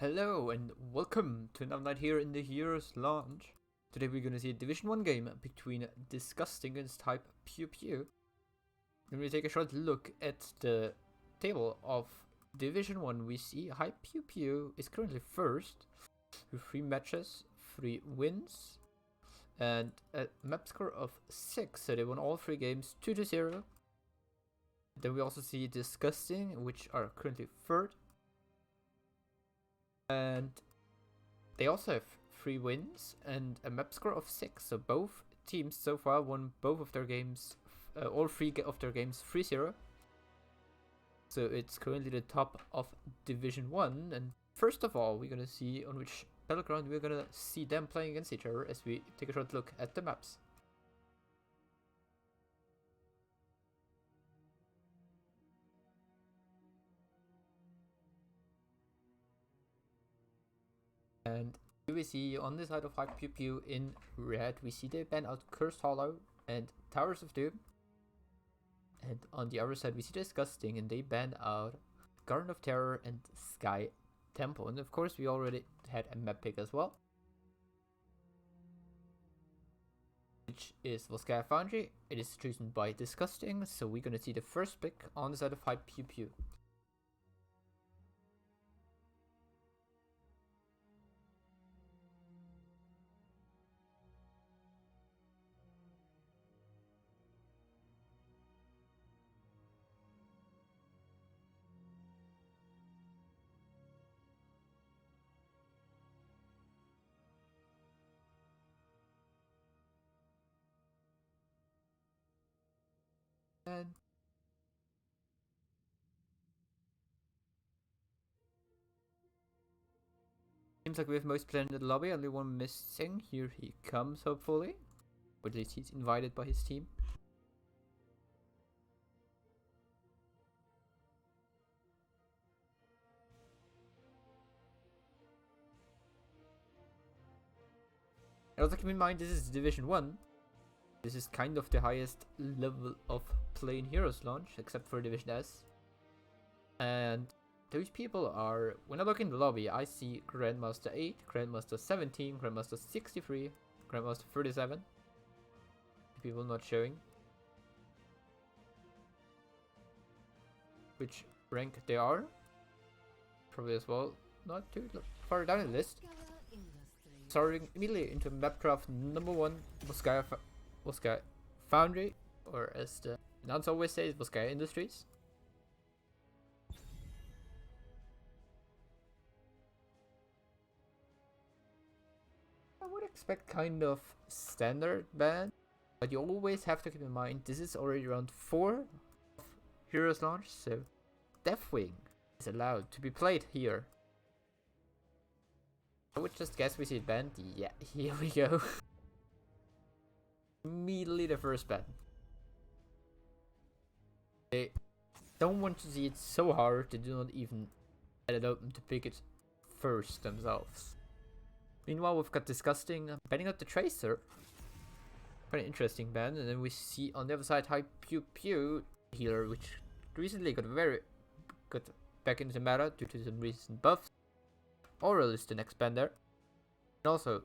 Hello and welcome to another night here in the Heroes Lounge. Today we're gonna see a Division 1 game between Disgusting against Hype PEW. When we take a short look at the table of Division 1, we see Hype PEW is currently first with 3 matches, 3 wins, and a map score of 6, so they won all 3 games 2-0. Then we also see Disgusting, which are currently third. And they also have 3 wins and a map score of 6. So both teams so far won both of their games, all 3 of their games 3-0. So it's currently the top of Division 1. And first of all, we're gonna see on which battleground we're gonna see them playing against each other as we take a short look at the maps. And here we see on the side of Hype Pew Pew in red, we see they ban out Cursed Hollow and Towers of Doom. And on the other side, we see Disgusting and they ban out Garden of Terror and Sky Temple. And of course, we already had a map pick as well, which is Volskaya Foundry. It is chosen by Disgusting, so we're gonna see the first pick on the side of Hype Pew Pew. And seems like we have most players in the lobby, only one missing. Here he comes, hopefully. Or at least he's invited by his team. And also keep in mind, this is Division 1. This is kind of the highest level of play in Heroes launch, except for Division S. And those people are, when I look in the lobby, I see Grandmaster 8, Grandmaster 17, Grandmaster 63, Grandmaster 37. People not showing which rank they are. Probably as well not too far down the list. Starting immediately into map draft number 1, Volskaya Foundry, or as the announcer always says, Volskaya Industries. I would expect kind of standard ban, but you always have to keep in mind this is already round 4 of Heroes launch, so Deathwing is allowed to be played here. I would just guess we see it banned. Yeah, here we go. Immediately the first ban. They don't want to see it so hard, they do not even let it open to pick it first themselves. Meanwhile, we've got Disgusting banning out the Tracer. Quite an interesting ban. And then we see on the other side Hype Pew Pew healer, which recently got back into the meta due to some recent buffs. Oral is the next ban there. And also,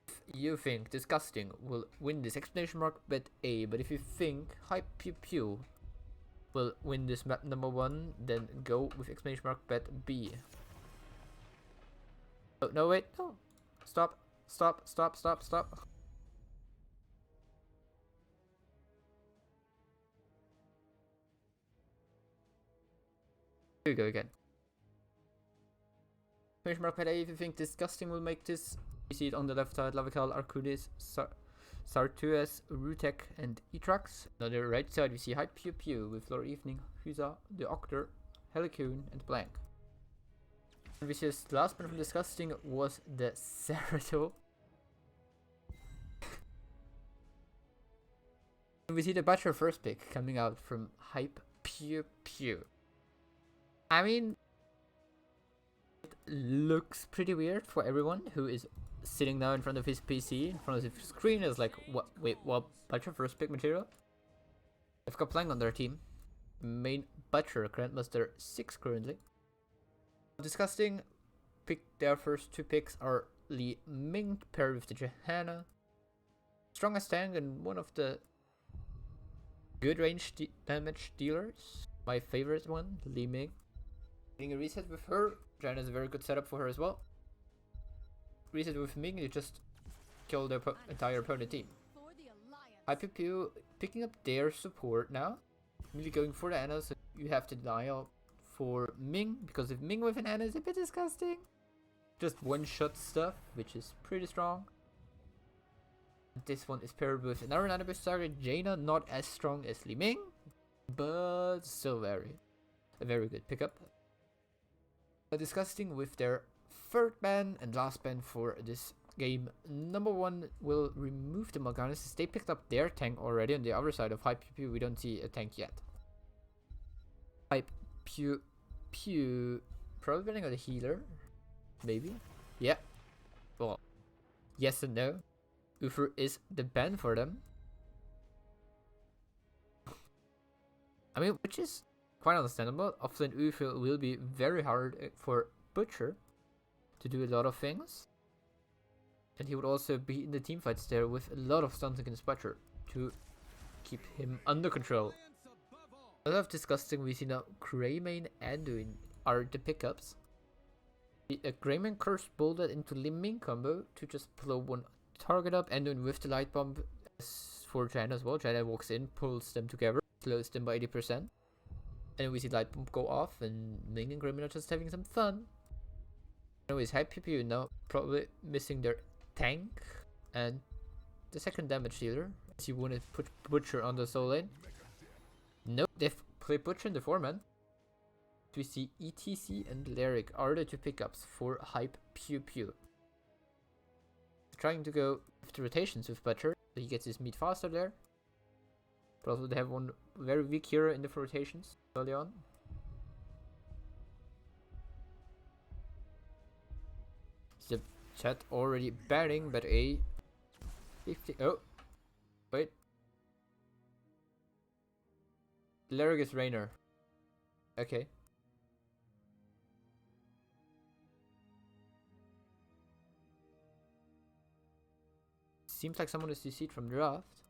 if you think Disgusting will win this, exclamation mark bet A. But if you think Hype Pew Pew will win this map number 1, then go with exclamation mark bet B. Oh, no, wait, no. Stop. Here we go again. Exclamation mark bet A if you think Disgusting will make this. You see it on the left side, Lavacal, Arcudis, Sartues, Rutek, and Etrax. On the right side, we see Hype Pew Pew with Lore Evening, Huza, the Octor, Helicoon, and Blank. And we see the last one from Disgusting was the Cerato. And we see the Butcher first pick coming out from Hype Pew Pew. I mean, it looks pretty weird for everyone who is sitting now in front of his PC, in front of his screen, is like, what? Wait, what? Butcher first pick material? They've got Plank on their team. Main Butcher, Grandmaster 6 currently. Disgusting their first 2 picks are Li Ming paired with the Johanna. Strongest tank and one of the good range damage dealers. My favorite one, Li Ming. Getting a reset with her. Johanna is a very good setup for her as well. Reset with Ming, you just kill the entire opponent team. PEW picking up their support now. Really going for the Ana, so you have to denial for Ming, because if Ming with an Ana is a bit disgusting. Just one-shot stuff, which is pretty strong. This one is paired with another Nanobase target, Jaina, not as strong as Li Ming, but still a very good pickup. Disgusting with their third ban and last ban for this game. Number 1 will remove the Morganas. They picked up their tank already. On the other side of PEW, we don't see a tank yet. PEW probably banning on the healer. Maybe. Yeah. Well, yes and no. Uther is the ban for them. I mean, which is quite understandable. Often Uther will be very hard for Butcher to do a lot of things. And he would also be in the team fights there with a lot of stuns against Butcher to keep him under control. A lot of disgusting we see now. Greymane and Anduin are the pickups. The Greymane curse bolted into Li Ming combo to just blow one target up. Anduin with the light bomb for Jaina as well. Jaina walks in, pulls them together, slows them by 80%. And we see light bomb go off, and Ming and Greymane are just having some fun. Anyways, PEW now probably missing their tank and the second damage dealer, as you want to put Butcher on the soul lane. Nope, they've played Butcher in the 4-man. We see ETC and Lyric are the 2 pickups for PEW. Trying to go with the rotations with Butcher, so he gets his meat faster there. But also they have one very weak hero in the rotations early on. The chat already batting, but a 50. Oh, wait. Lyric is Rainer. Okay. Seems like someone is CC'd from draft.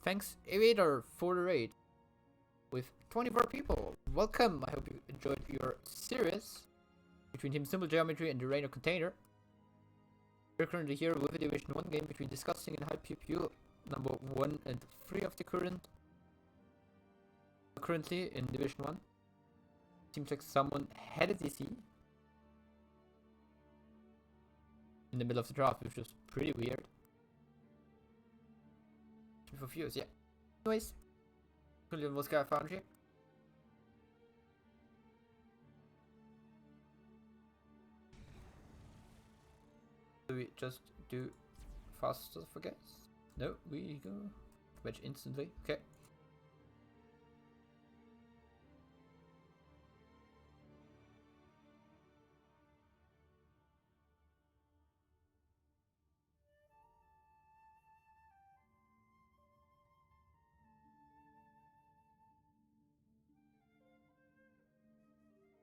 Thanks, Evader, for the raid. With 24 people. Welcome. I hope you enjoyed your series between Team Simple Geometry and the Rainer Container. We're currently here with a Division 1 game between Disgusting and PEW, number 1 and 3 of the currently in Division 1. Seems like someone had a DC in the middle of the draft, which was pretty weird. For views, yeah. Anyways, Moscow Foundry. Do we just do fast stuff for guys? No, we go match instantly. Okay.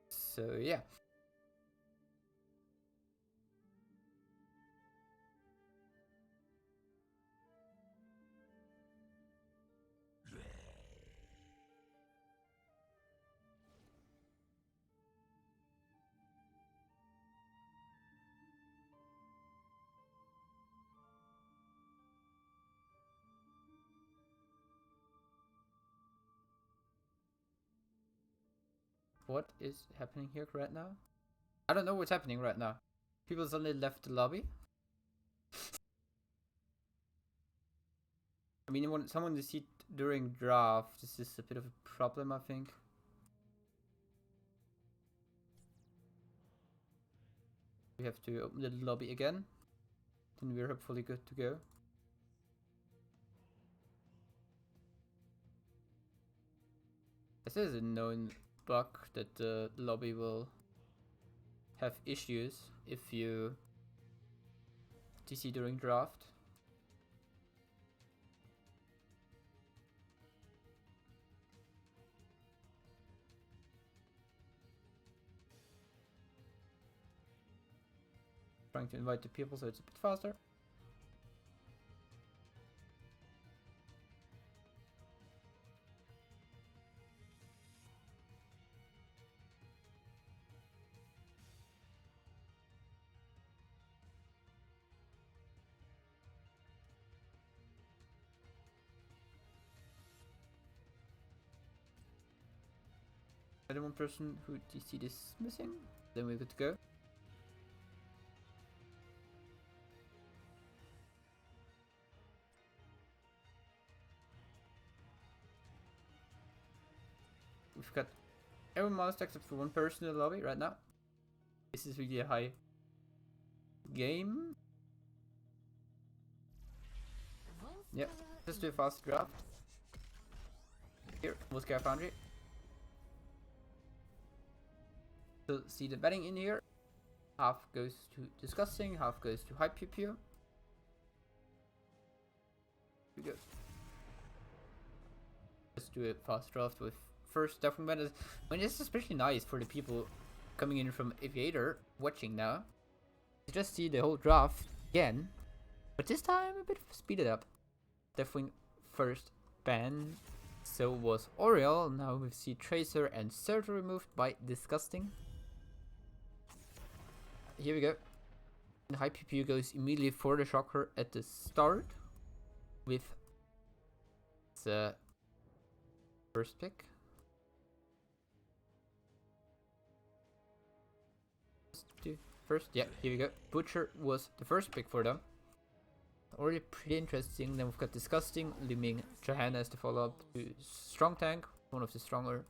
So yeah. What is happening here right now? I don't know what's happening right now. People suddenly left the lobby. I mean, when someone to see during draft, this is a bit of a problem, I think. We have to open the lobby again. Then we're hopefully good to go. This is a known bug that the lobby will have issues if you TC during draft. trying to invite the people so it's a bit faster. Another one person who DC is missing, then we're good to go. We've got everyone moused except for one person in the lobby right now. This is really a high game. Yep, let's do a fast draft. Here, we'll scare Foundry. So see the betting in here. Half goes to discussing, half goes to high PEW. Here we go. Let's do a fast draft with first definitely. I mean, it's especially nice for the people coming in from Aviator watching now. You just see the whole draft again, but this time a bit speeded up. Definitely first ban. So was Oriel. Now we see Tracer and Surge removed by Disgusting. Here we go. And high PPU goes immediately for the Shocker at the start with the first pick. First, yeah, here we go. Butcher was the first pick for them. Already pretty interesting. Then we've got Disgusting, Liming Johanna as the follow-up to Strong Tank, one of the stronger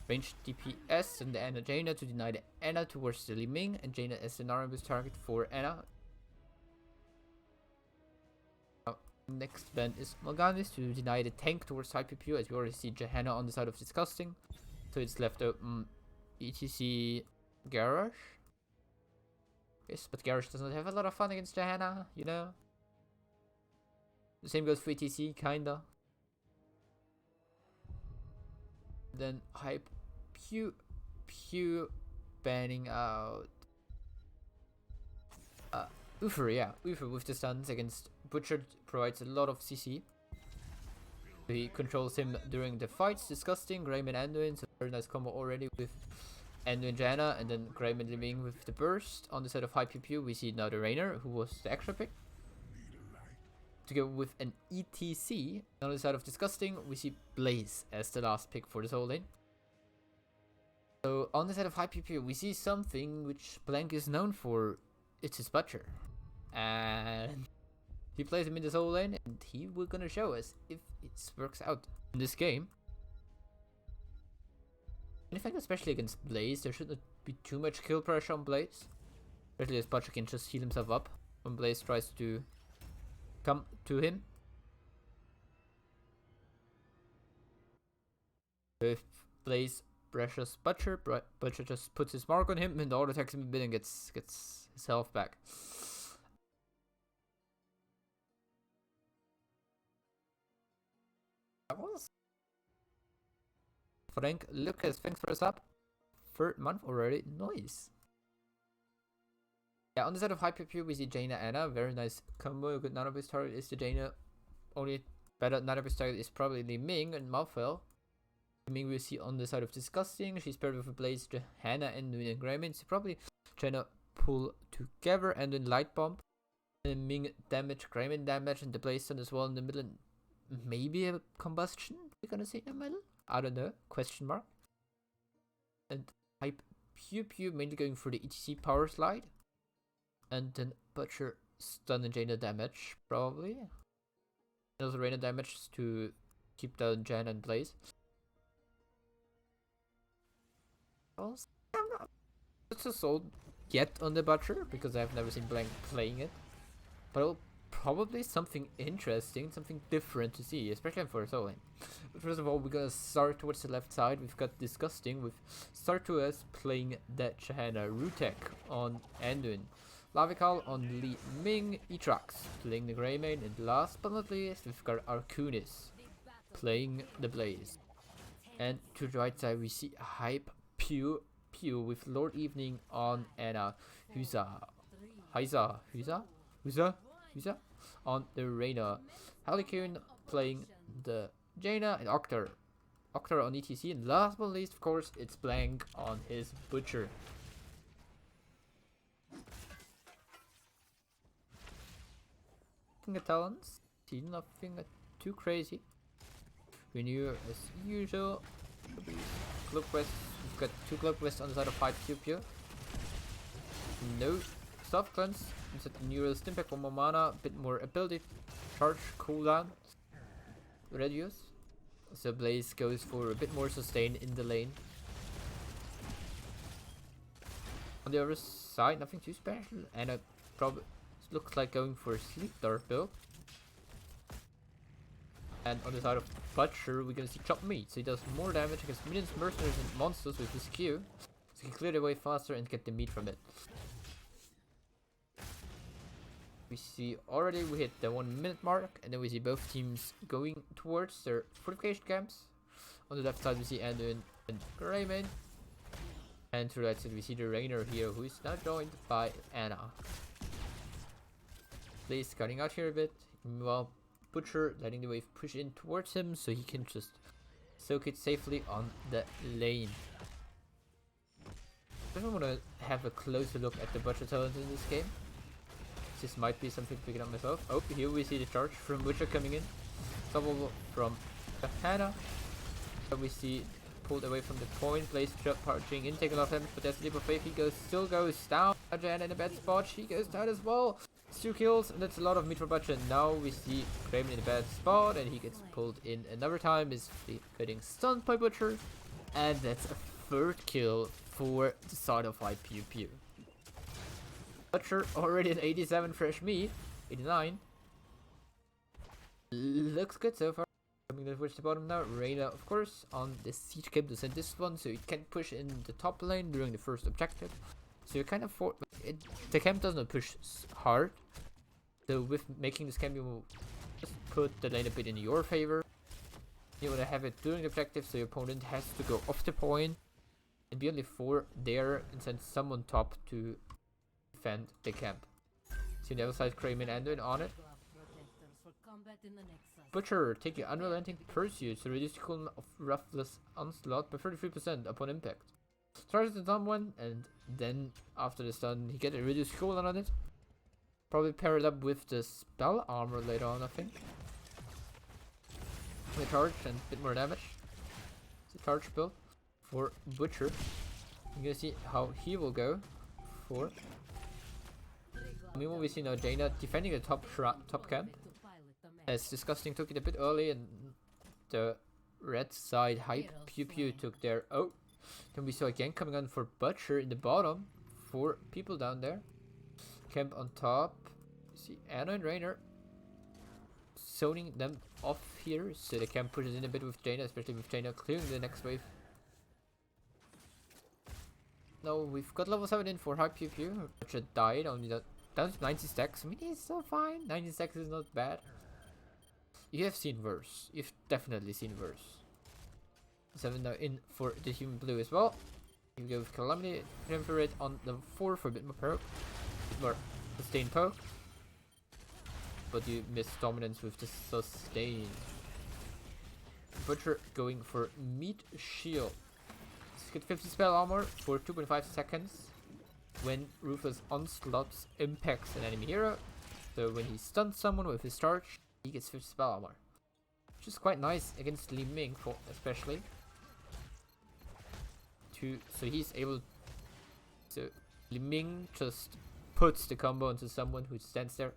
ranged DPS, and the Anna Jaina to deny the Anna towards the Liming, and Jaina as the Narambus target for Anna. Next band is Morganis to deny the tank towards high PPU, as we already see Johanna on the side of Disgusting. So it's left open ETC Garage. Yes, but Garage doesn't have a lot of fun against Johanna, you know. The same goes for ETC, kinda. Then Hype Pew banning out Ufer, yeah. Ufer with the stuns against Butcher provides a lot of CC. He controls him during the fights. Disgusting, Grayman Anduin, so very nice combo already with Anduin Jana, and then Grayman living with the burst. On the side of high PPU we see now the Rainer, who was the extra pick. To go with an ETC. On the side of Disgusting we see Blaze as the last pick for this whole lane. So on the side of high PPU we see something which Blank is known for. It's his Butcher. And he plays him in this whole lane, and he will gonna show us if it works out in this game. And I think especially against Blaze, there shouldn't be too much kill pressure on Blaze. Especially as Butcher can just heal himself up when Blaze tries to come to him. If Blaze pressures Butcher, Butcher just puts his mark on him and auto attacks him a bit and gets his health back. That was Frank Lucas, thanks for a sub. Third month already, nice. Yeah, on the side of high PPU we see Jaina Anna, very nice combo. A good nanobase target is the Jaina. Only better nanobase target is probably the Ming and Malfell. Ming we see on the side of Disgusting. She's paired with a Blaze, Johanna, and Nguyen and Grayman. So probably Jaina pull together and then Light Bomb. And Ming damage, Grayman damage, and the Blaze stun as well in the middle. And maybe a combustion we're gonna see in the middle. I don't know. Question mark. And Hype Pew mainly going for the ETC power slide. And then Butcher stun and Jaina damage, probably. And also Raina damage to keep down Jan and Blaze. I'm not so sold yet on the Butcher, because I've never seen Blank playing it. But it'll probably something interesting, something different to see, especially for Soul. But first of all, we're gonna start towards the left side. We've got Disgusting with Start to us playing that Shahana Rutek on Anduin. Lavikal on Li Ming, Etrax playing the Greymane, and last but not least, we've got Arcunis playing the Blaze. And to the right side, we see Hype Pew with Lord Evening on Anna, who's a Hyza on the Reyna. Harlequin playing the Jaina and Octar. Octar on ETC, and last but not least, of course, it's Blank on his Butcher. Looking at talents, see nothing too crazy. Renew as usual. Club Quest, we've got 2 Club Quests on the side of 5 PEW. No soft cleanse. Instead neural stimpack for more mana, a bit more ability, charge, cooldown, reduce. So Blaze goes for a bit more sustain in the lane. On the other side, nothing too special, and it probably looks like going for a Sleep Dart build. And on the side of Butcher, we're gonna see Chop Meat, so he does more damage against minions, mercenaries, and monsters with his Q, so he can clear the way faster and get the meat from it. We see already we hit the 1 minute mark, and then we see both teams going towards their fortification camps. On the left side we see Anduin and Greymane, and to the right side we see the Rainer here, who is now joined by Anna. Blaze scouting out here a bit, meanwhile Butcher letting the wave push in towards him so he can just soak it safely on the lane. I want to have a closer look at the Butcher talent in this game. This might be something to pick it up myself. Oh, here we see the charge from Butcher coming in. Double from Hannah. We see pulled away from the point. Blaze charging in, taking a lot of damage, but there's a leap of faith. He still goes down. Jan in a bad spot. She goes down as well. 2 kills, and that's a lot of meat for Butcher. Now we see Kraven in a bad spot, and he gets pulled in another time. Is getting stunned by Butcher, and that's a 3rd kill for the side of PEW. Butcher already at 87 fresh meat, 89. Looks good so far. Coming towards the bottom now. Reyna, of course, on the siege camp to send this one, so he can push in the top lane during the first objective. So you kind of the camp does not push hard. So with making this camp, you will just put the lane a bit in your favor. You want to have it during the objective, so your opponent has to go off the point and be only 4 there, and send someone top to defend the camp. See the other side, Kramen and Anduin on it. Butcher, take your unrelenting pursuit to reduce the cooldown of Ruthless Onslaught by 33% upon impact. Charges the someone, and then after the stun, he gets a reduced cooldown on it. Probably pair it up with the spell armor later on, I think. The charge and a bit more damage. It's a charge build for Butcher. You're gonna see how he will go for. Meanwhile, we see now Jaina defending the top camp. As Disgusting took it a bit early, and the red side hype PEW took their. Oh, then we saw again coming on for Butcher in the bottom. 4 people down there. Camp on top. See Anna and Rainer zoning them off here, so the camp pushes in a bit with Jaina, especially with Jaina clearing the next wave. Now we've got level 7 in for high PEW. Butcher died, only that down to 90 stacks. I mean, he's still fine. 90 stacks is not bad. You have seen worse. You've definitely seen worse. 7 now in for the human blue as well. You go with Calamity Infrared on level 4 for a bit more poke. A bit more sustained poke. But you miss dominance with the sustain. Butcher going for Meat Shield. Get 50 spell armor for 2.5 seconds when Ruthless Onslaught impacts an enemy hero. So when he stuns someone with his charge, he gets 50 spell armor, which is quite nice against Li Ming, for especially. So he's able. So Li Ming just puts the combo onto someone who stands there.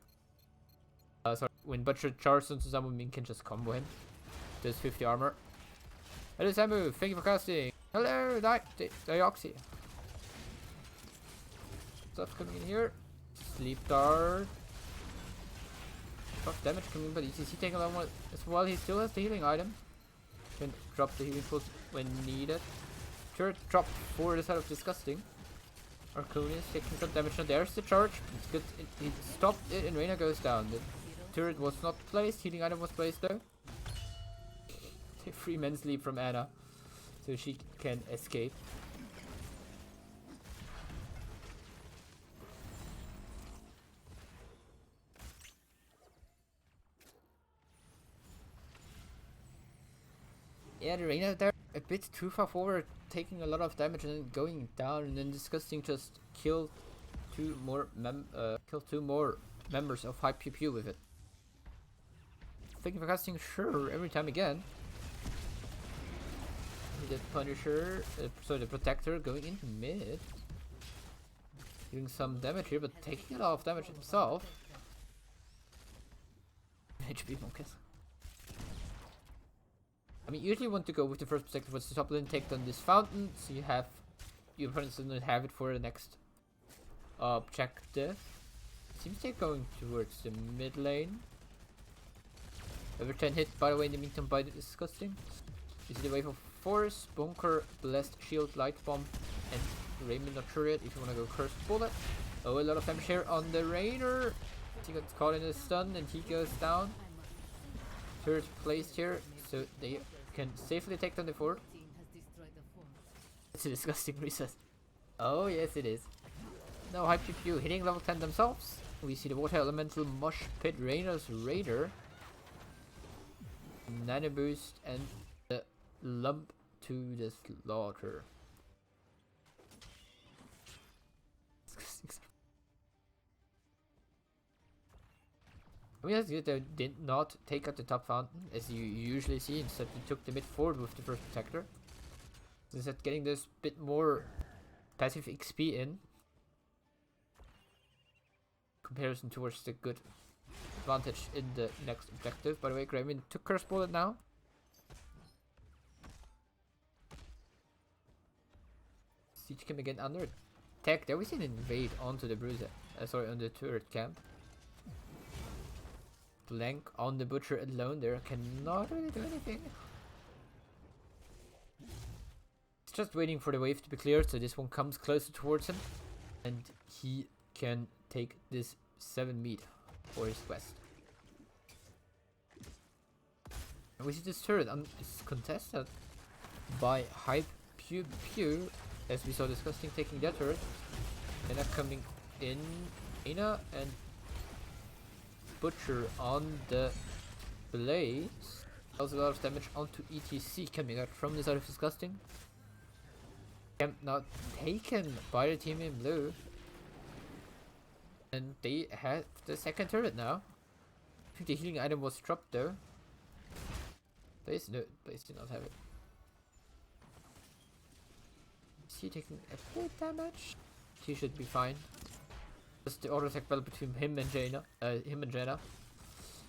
Sorry, when Butcher charges onto someone, Ming can just combo him. Does 50 armor. Hello Samu, thank you for casting. Hello, Dioxy. Stuff coming in here. Sleep Dart. Tough damage coming in, but ECC taking a lot more as well. He still has the healing item. Can drop the healing pulse when needed. Turret dropped for the side of Disgusting. Arconius taking some damage. Now there's the charge. It's good. He stopped it and Reyna goes down. The turret was not placed. Healing item was placed though. Free men sleep from Anna, so she can escape. Yeah, the Reina there a bit too far forward, taking a lot of damage and then going down, and then Disgusting just killed two more members of High PEW with it. Thinking for casting, sure, every time again. The Punisher, sorry, the Protector going into mid. Doing some damage here, but taking a lot of damage himself. HP Monkeys. I mean, usually you want to go with the first Protector for the top lane, take down this fountain, so you have your opponents don't have it for the next objective. Seems they're going towards the mid lane. Over 10 hit, by the way, in the meantime, by the Disgusting. You see the wave of Force, Bunker, Blessed Shield, Light Bomb, and Raymond not sure yet if you want to go Cursed Bullet. Oh, a lot of damage here on the Raider. He got caught in a stun and he goes down. Turret placed here, so they can safely take down the fort. It's a Disgusting reset. Oh, yes, it is. Now, High PEW hitting level 10 themselves. We see the Water Elemental Mosh Pit Rainer's Raider. Nano Boost and the Lump to the Slaughter. I mean, that's good they did not take out the top fountain, as you usually see. Instead, they took the mid forward with the first Protector. Instead, getting this bit more passive XP in comparison towards the good advantage in the next objective. By the way, Grayman took Curse Bullet now. Siege Camp again under attack. There we see an invade onto the Bruiser. Sorry, on the turret camp. Blank on the Butcher alone there. Cannot really do anything. It's just waiting for the wave to be cleared, so this one comes closer towards him. And he can take this 7 meat for his quest. And we see this turret is contested by High PEW, as we saw Disgusting taking that turret. And then coming in, Ina and Butcher on the Blaze. Also a lot of damage onto ETC coming out from this side of Disgusting. Camp now taken by the team in blue. And they have the second turret now. I think the healing item was dropped though. Blaze did not have it. Is he taking a bit damage? He should be fine. Just the auto attack battle between him and Jaina.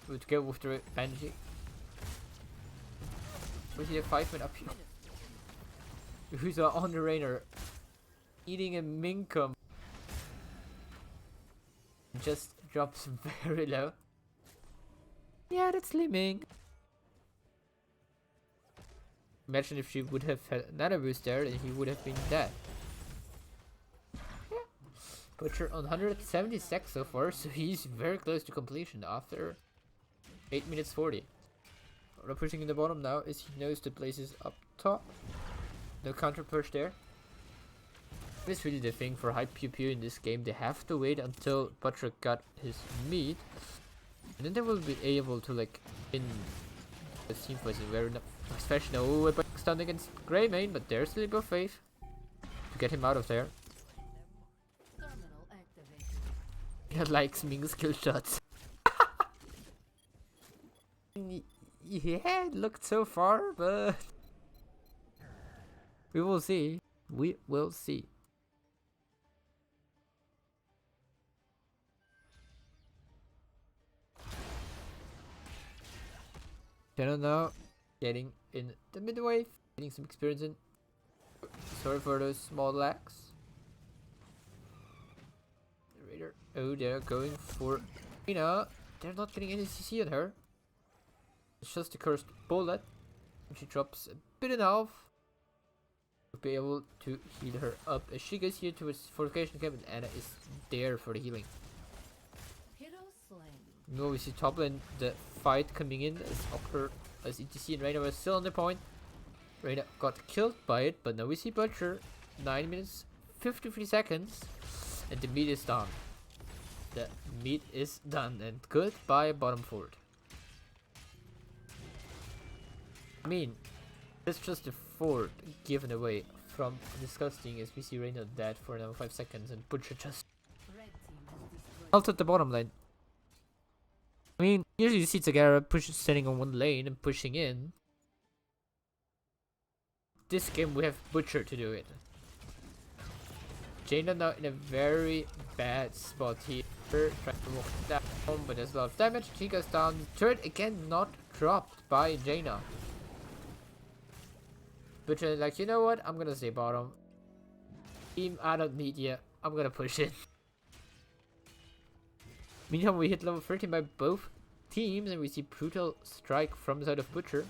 Would go with the Banshee. We see a 5-man up here. Who's on the Rainer eating a Minkum. Just drops very low. Yeah, that's Liming. Imagine if she would have had another boost there, then he would have been dead. Yeah. Butcher on 176 so far, so he's very close to completion after 8 minutes 40. What I'm pushing in the bottom now is he knows the Blaze is up top. No counter push there. This is really the thing for High PEW in this game. They have to wait until Butcher got his meat, and then they will be able to like in the team fight in very nice fashion. Oh, but stunned against Greymane, but there's Leap of Faith to get him out of there. He likes Ming skill shots. Yeah, it looked so far, but we will see. We will see. Channel now getting in the mid wave, getting some experience in. Sorry for those small lags. The Raider. Oh, they're going for Ina. They're not getting any CC on her. It's just a Cursed Bullet. She drops a bit in health. We'll be able to heal her up as she goes here to his fortification camp, and Anna is there for the healing. No, we see top lane, the fight coming in as ETC and Reina was still on the point. Reina got killed by it, but now we see Butcher. 9 minutes 53 seconds and the meat is done. The meat is done, and goodbye bottom fort. I mean, That's just the fourth given away from Disgusting as we see Reina dead for another 5 seconds and Butcher just ulted the bottom lane. I mean, usually you see Tagara standing on one lane and pushing in. This game we have Butcher to do it. Jaina now in a very bad spot here. Trying to walk down, but there's a lot of damage. She goes down. Turret again not dropped by Jaina. Butcher is like, you know what? I'm gonna stay bottom. Team, I don't need you. I'm gonna push it. Meanwhile, we hit level 13 by both teams, and we see brutal strike from the side of Butcher.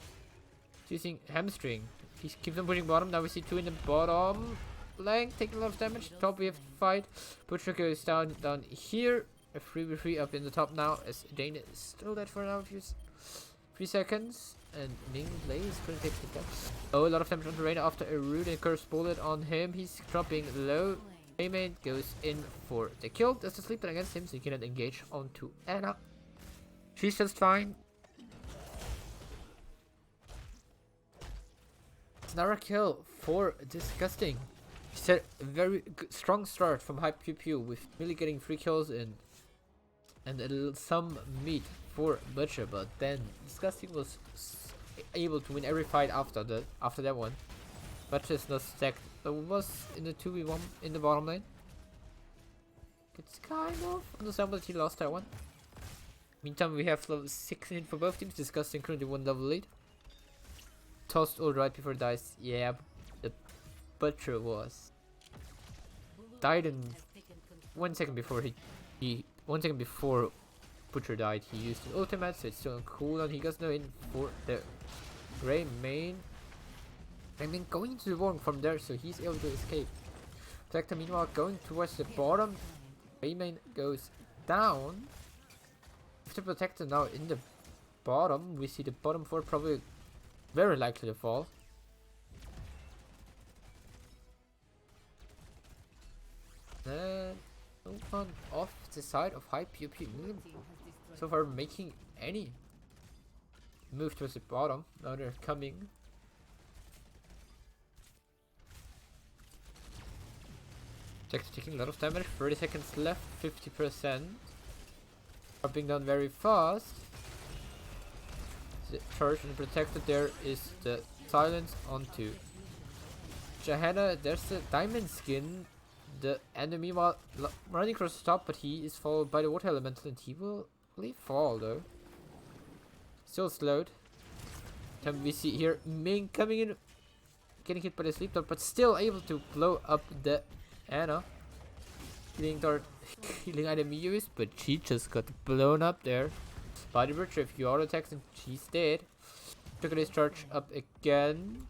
Using hamstring. He keeps on pushing bottom. Now we see 2 in the bottom lane taking a lot of damage. Top we have to fight. Butcher goes down here. A 3v3 up in the top now as Dane is still dead for now a few 3 seconds. And Ming Blaze couldn't take the death. Oh, a lot of damage on the Reina after a rude and curse bullet on him. He's dropping low. Aimant goes in for the kill. There's a sleep against him, so he cannot engage onto Anna. She's just fine. It's another kill for Disgusting. He said a very strong start from PEW with really getting 3 kills in. And some meat for Butcher, but then Disgusting was able to win every fight after that one. Butcher is not stacked. It was in the 2v1 in the bottom lane. It's kind of understandable that he lost that one. Meantime, we have level 16 for both teams. Disgusting currently 1 level lead. Tossed all right before it dies. Yeah, the Butcher was died in 1 second before he 1 second before Butcher died. He used his ultimate, so it's still on cooldown. He goes now in for the Grey main. And then going into the wall from there, so he's able to escape. Protector meanwhile going towards the bottom. Grey main goes down. With the Protector now in the bottom, we see the bottom 4 probably very likely to fall. Then no one off the side of PEW so far making any move towards the bottom. Now they're coming. Jack's taking a lot of damage. 30 seconds left. 50%. Dropping down very fast. The charge and protected there is the silence onto Johanna. There's the diamond skin. The enemy while running across the top, but he is followed by the water elemental and he will fall though. Still slowed. Then we see here Ming coming in, getting hit by the sleep dart, but still able to blow up the Anna. Healing dart, healing item used, but she just got blown up there by the Butcher. If you auto attacks and she's dead. Took his charge up again.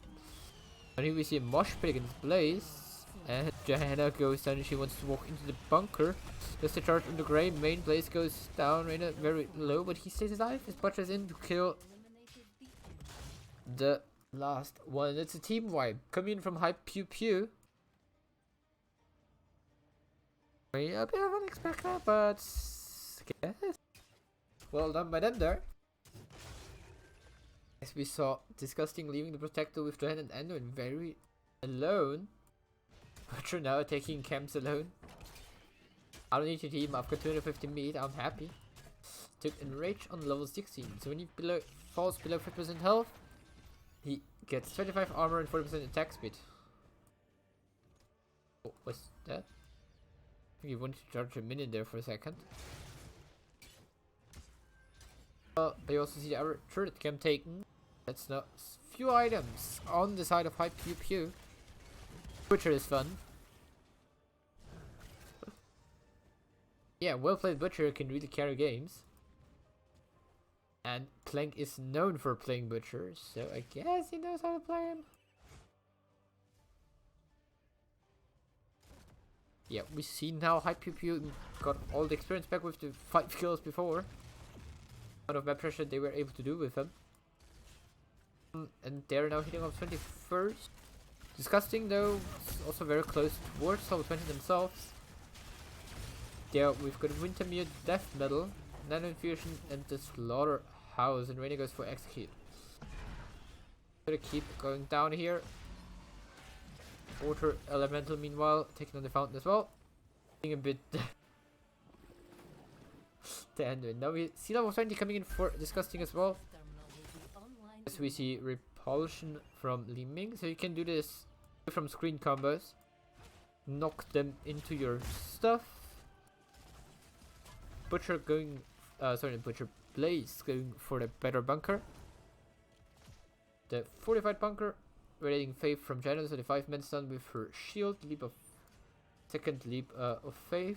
And here we see a mosh pit against Blaze. And Johanna goes down and she wants to walk into the bunker. Just the charge on the Grey main. Blaze goes down, Reina very low, but he stays alive. His Butcher's in to kill the last one. It's a team wipe coming in from PEW. A bit of unexpected, but I guess well done by them there. As we saw, Disgusting leaving the Protector with Johanna and Endo and very alone. Butcher now taking camps alone. I don't need to team, I've got 250 meat, I'm happy. Took Enrage on level 16, so when he falls below 5% health, he gets 25 armor and 40% attack speed. What was that? I think he wanted to charge a minion there for a second. But you also see the other turret cam taken. That's not few items on the side of PEW. Butcher is fun. Yeah, well played Butcher can really carry games. And Clank is known for playing Butcher, so I guess he knows how to play him. Yeah, we see now PEW got all the experience back with the 5 kills before. Out of map pressure they were able to do with them. And they're now hitting off 21st. Disgusting though, also very close towards level 20 themselves. There we've got Wintermere, Death Metal, Nano Infusion and the Slaughterhouse, and Reina goes for Execute. Gonna keep going down here. Water elemental meanwhile taking on the fountain as well. Being a bit the end of it. Now we see level 20 coming in for disgusting as well. As we see repulsion from Li Ming, so you can do this from screen combos. Knock them into your stuff. Butcher going Butcher Blaze going for the better bunker. The fortified bunker, radiating faith from Janus, so the 5-man stun with her shield, second leap of faith.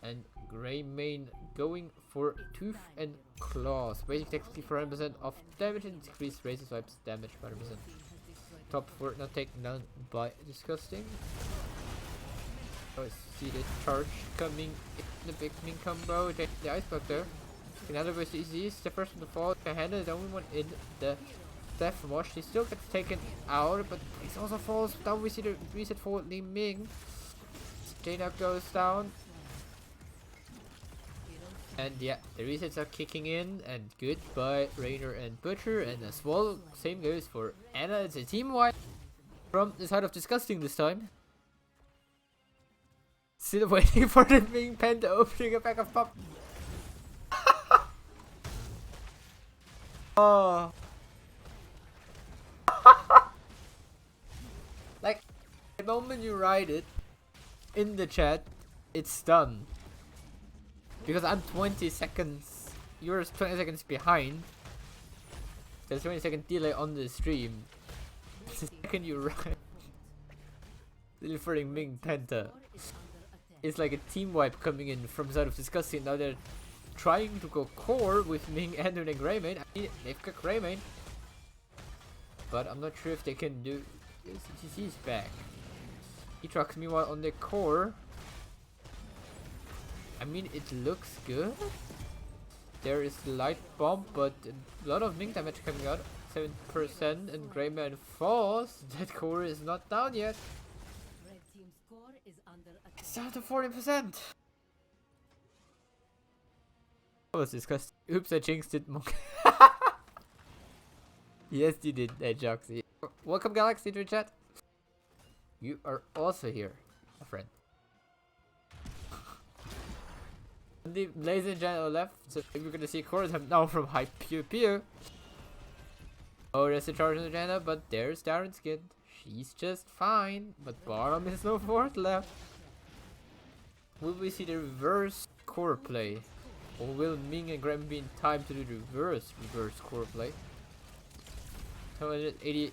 And Grey Mane going for Tooth and Claws, raising technically for 100% of damage and decreased raises swipes damage by 100%. Top 4 not taken down by Disgusting. Oh, see the charge coming in the big Ming combo, take the ice block there. Another was easy, the first one to fall, Kahana, the only one in the death wash. He still gets taken out, but he also falls down. We see the reset for Li Ming. Jaina goes down. And yeah, the resets are kicking in, and goodbye Rainer and Butcher, and as well, same goes for Anna. It's a team wipe from the side of Disgusting this time. Still waiting for the Ming Panda opening a pack of pop. Oh. Like, the moment you write it in the chat, it's done. Because I'm 20 seconds, you're 20 seconds behind. There's 20-second delay on the stream. The second you write delivering Ming Penta, it's like a team wipe coming in from side of Disgusting. Now they're trying to go core with Ming and doing Greymane. I mean, they've got Greymane, but I'm not sure if they can do. CTC's back. Etrox meanwhile on the core. I mean, it looks good. There is light bomb, but a lot of Ming damage coming out. 7% and Greymane falls. That core is not down yet. It's down to 40%. That was disgusting. Oops, I jinxed it, Monk. Yes, you did, Joxy. Welcome, Galaxy, to chat. You are also here, my friend. The Blaze channel left, so we're gonna see core time now from High PEW. Oh, there's a charge on the channel, but there's Darren's kid. She's just fine, but bottom is no fourth left. Will we see the reverse core play? Or will Ming and Graham be in time to do the reverse core play? 280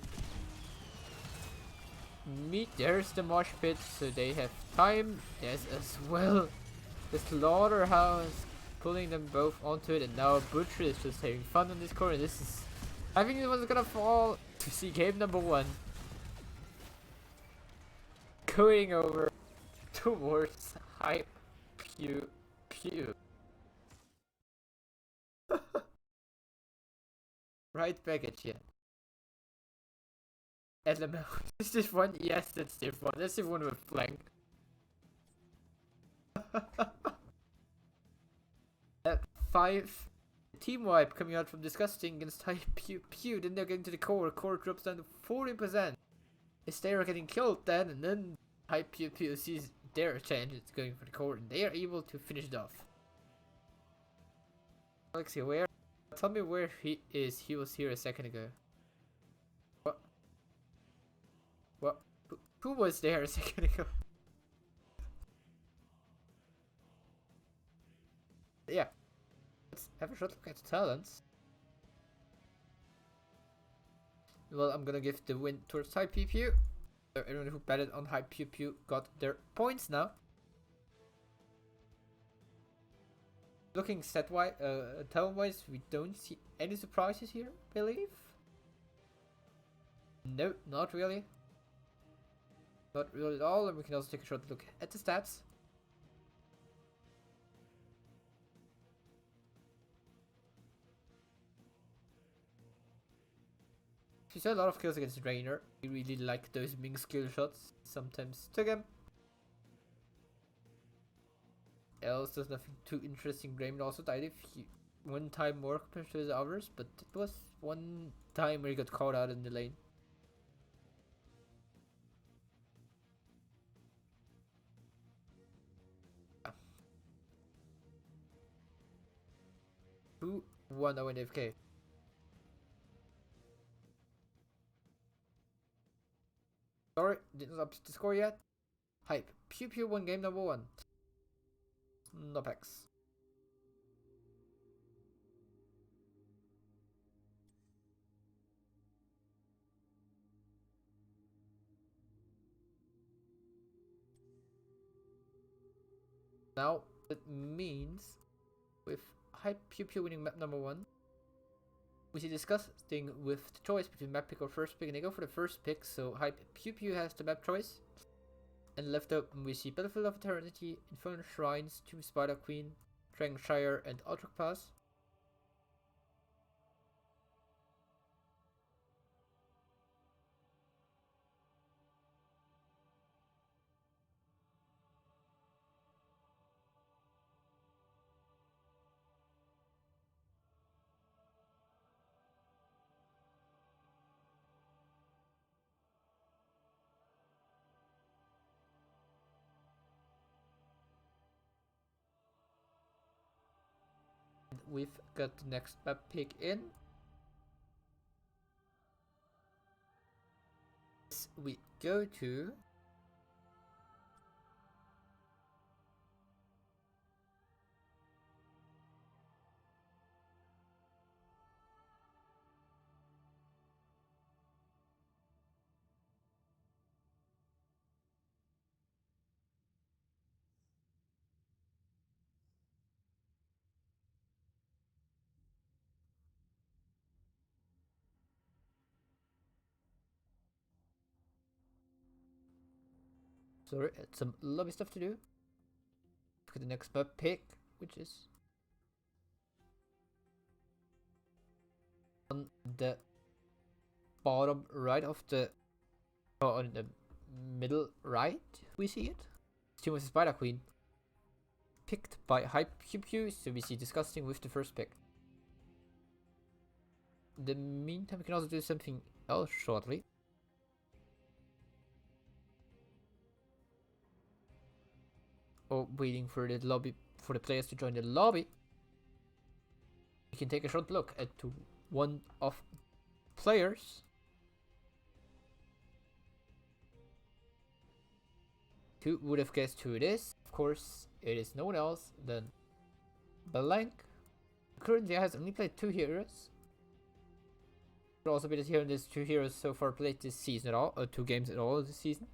meet, there's the mosh pit, so they have time. There's as well the slaughterhouse pulling them both onto it, and now Butcher is just having fun on this core, and this is, I think this one's gonna fall to see game number 1. Going over towards High PEW. Right back at you. LML. Is this one? Yes, that's the one. That's the one with flank. 5 team wipe coming out from Disgusting against High PEW. Then they're getting to the core. Core drops down to 40%. Is they are getting killed then, and then High PEW sees their chances going for the core, and they are able to finish it off. Alexi, where? Tell me where he is. He was here a second ago. What? What? Who was there a second ago? Yeah. Let's have a short look at the talents. Well, I'm gonna give the win towards High PEW. Everyone who betted on High PEW got their points now. Looking set-wise, talent-wise, we don't see any surprises here, I believe. No, not really. Not really at all, and we can also take a short look at the stats. He saw a lot of kills against Rainer. He really liked those Ming skill shots. Sometimes took him. Else there's nothing too interesting. Graham also died a one time more compared to the others, but it was one time where he got caught out in the lane. Who won the AFK? Sorry, didn't up the score yet. Hype. PEW won game number 1. Nopex. Now, it means with Hype PEW winning map number 1, we see discussing with the choice between map pick or first pick, and they go for the first pick, so Hype PEW has the map choice. And left open we see Battlefield of Eternity, Infernal Shrines, Tomb Spider Queen, Dragonshire, and Ultra Pass. We've got the next map pick in. We go to sorry, some lobby stuff to do. For the next map pick, which is on the bottom right of the, on the middle right, we see it. Tomb of the Spider Queen, picked by Hype PEW, so we see disgusting with the first pick. In the meantime, we can also do something else shortly. Or waiting for the lobby, for the players to join the lobby, we can take a short look at one of players who would have guessed who it is. Of course, it is no one else than Blank. Currently has only played 2 heroes. Could also be that here there's 2 heroes so far played this season at all, or 2 games at all this season.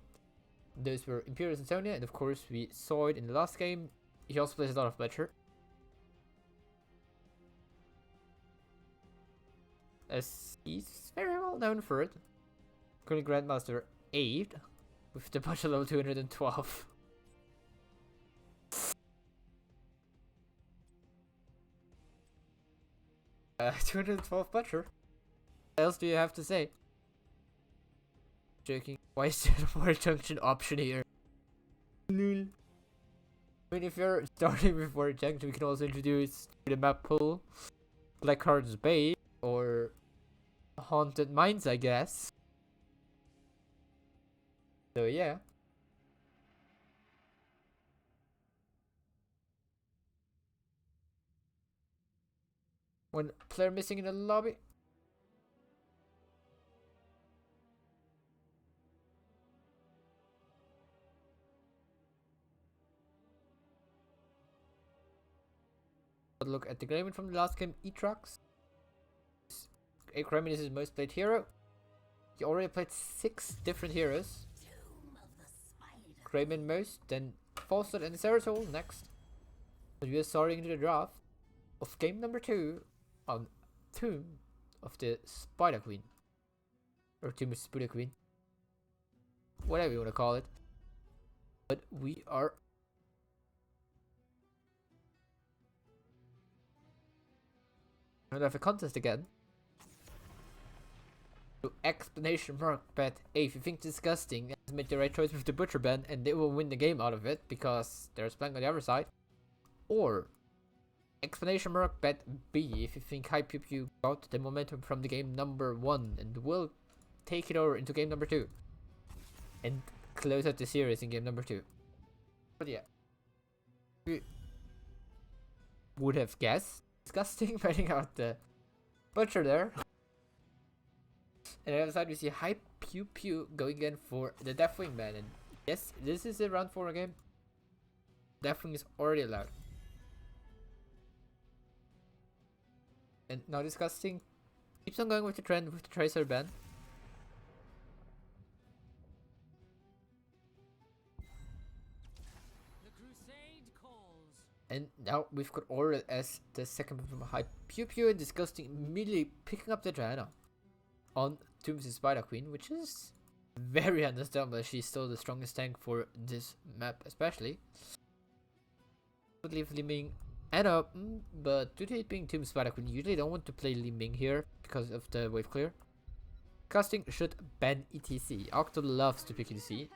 Those were Imperius and Sonya, and of course we saw it in the last game. He also plays a lot of Fletcher, as he's very well known for it. Current Grandmaster Aid with the budget level 212. 212 Butcher. What else do you have to say? Joking. Why is there a War Junction option here? Lol. I mean, if you're starting with War Junction, we can also introduce the map pool, Blackheart's Bay, or Haunted Mines, I guess. So yeah. One player missing in the lobby. But look at the Greyman from the last game, Etrox. Greyman is his most played hero. He already played 6 different heroes. Greyman most, then Falstad and Ceratol next. But we are starting into the draft of game number 2 on Tomb of the Spider Queen. Or Tomb of the Spider Queen. Whatever you want to call it. But we are gonna have a contest again. So exclamation mark bet. Hey, if you think disgusting, has made the right choice with the Butcher ban, and they will win the game out of it because there's Blank on the other side. Or Explanation mark bet B if you think High PEW got the momentum from the game number 1 and will take it over into game number 2 and close out the series in game number 2. But yeah, we would have guessed. Disgusting betting out the butcher there. And on the other side we see High PEW going again for the Deathwing ban, and yes, this is a round 4 game. Deathwing is already allowed. And now Disgusting keeps on going with the trend with the Tracer ban. The crusade calls. And now we've got Aura as the second from High PEW, and Disgusting immediately picking up the Diana on Tombs and Spider Queen, which is very understandable. She's still the strongest tank for this map, especially. Would leave Liming Anna, but due to it being Tombs Spider Queen, you usually don't want to play Liming here because of the wave clear. Casting should ban ETC. Octo loves to pick ETC.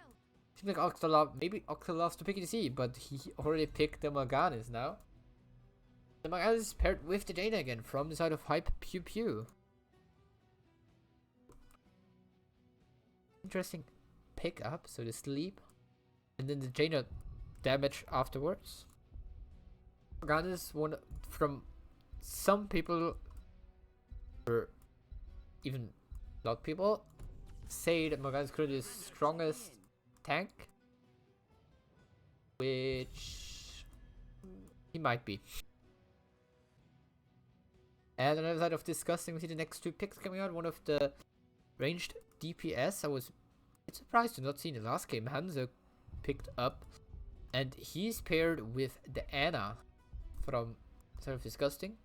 Seems like maybe Octo loves to pick ETC, but he already picked the Morganis now. The Morganis is paired with the Jaina again from the side of Hype PEW. Interesting pick up, so the sleep and then the Jaina damage afterwards. Morganis, one from some people, or even a lot of people, say that Morganis could be the strongest tank, which he might be. And on the other side of Disgusting, we see the next 2 picks coming out. One of the ranged DPS. I was a bit surprised to not see in the last game. Hanzo picked up, and he's paired with the Anna from sort of Disgusting.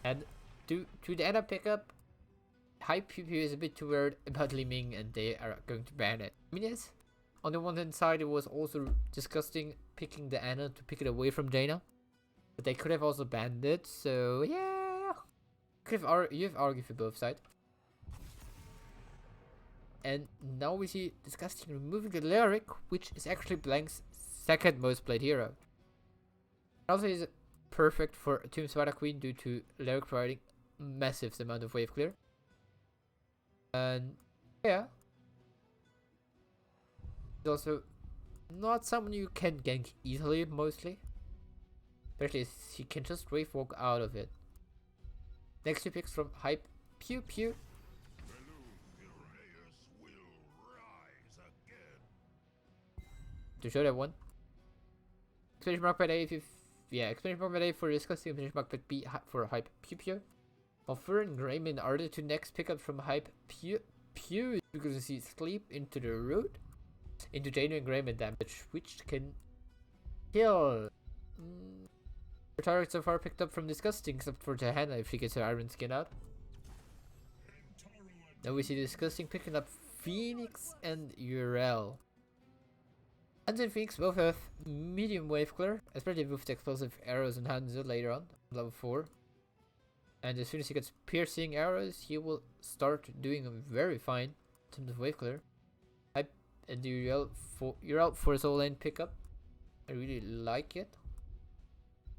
And to the Anna pickup, High PEW is a bit too worried about Liming, and they are going to ban it. I mean, yes, on the one hand side, it was also Disgusting picking the Anna to pick it away from Jaina, but they could have also banned it. So yeah, you have argued for both sides. And now we see Disgusting removing the Lyric, which is actually Blank's second most played hero. Also is perfect for Tomb Spider Queen due to Lyric providing massive amount of wave clear. And yeah, he's also not someone you can gank easily, mostly. Especially as he can just wave walk out of it. Next 2 picks from Hype PEW. To show that one. Exclamation mark by A if you exclamation mark by A for Disgusting, exclamation mark by B for Hype PEW. Offer and Grayman are the 2 next pickups from Hype PEW, because you see Sleep into the root, into Jaina and Grayman damage, which can kill. Her target so far picked up from Disgusting, except for Johanna if she gets her iron skin out. Now we see Disgusting picking up Phoenix and Urel. Hanzo and Phoenix both have medium wave clear, especially with the explosive arrows in Hanzo later on, level 4. And as soon as he gets piercing arrows, he will start doing very fine in terms of wave clear. Hype and Urel for his whole lane pickup. I really like it.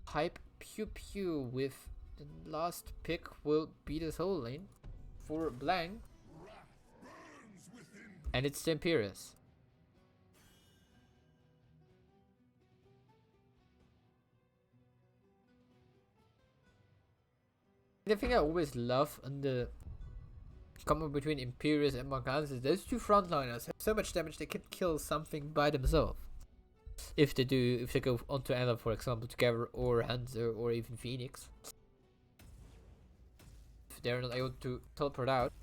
Hype PEW with the last pick will beat his whole lane for Blank. And it's the Imperious. The thing I always love on the combo between Imperious and Morganis is those 2 frontliners have so much damage they can kill something by themselves. If they go onto Anna, for example, together, or Hanzo, or even Phoenix. If they're not able to teleport out.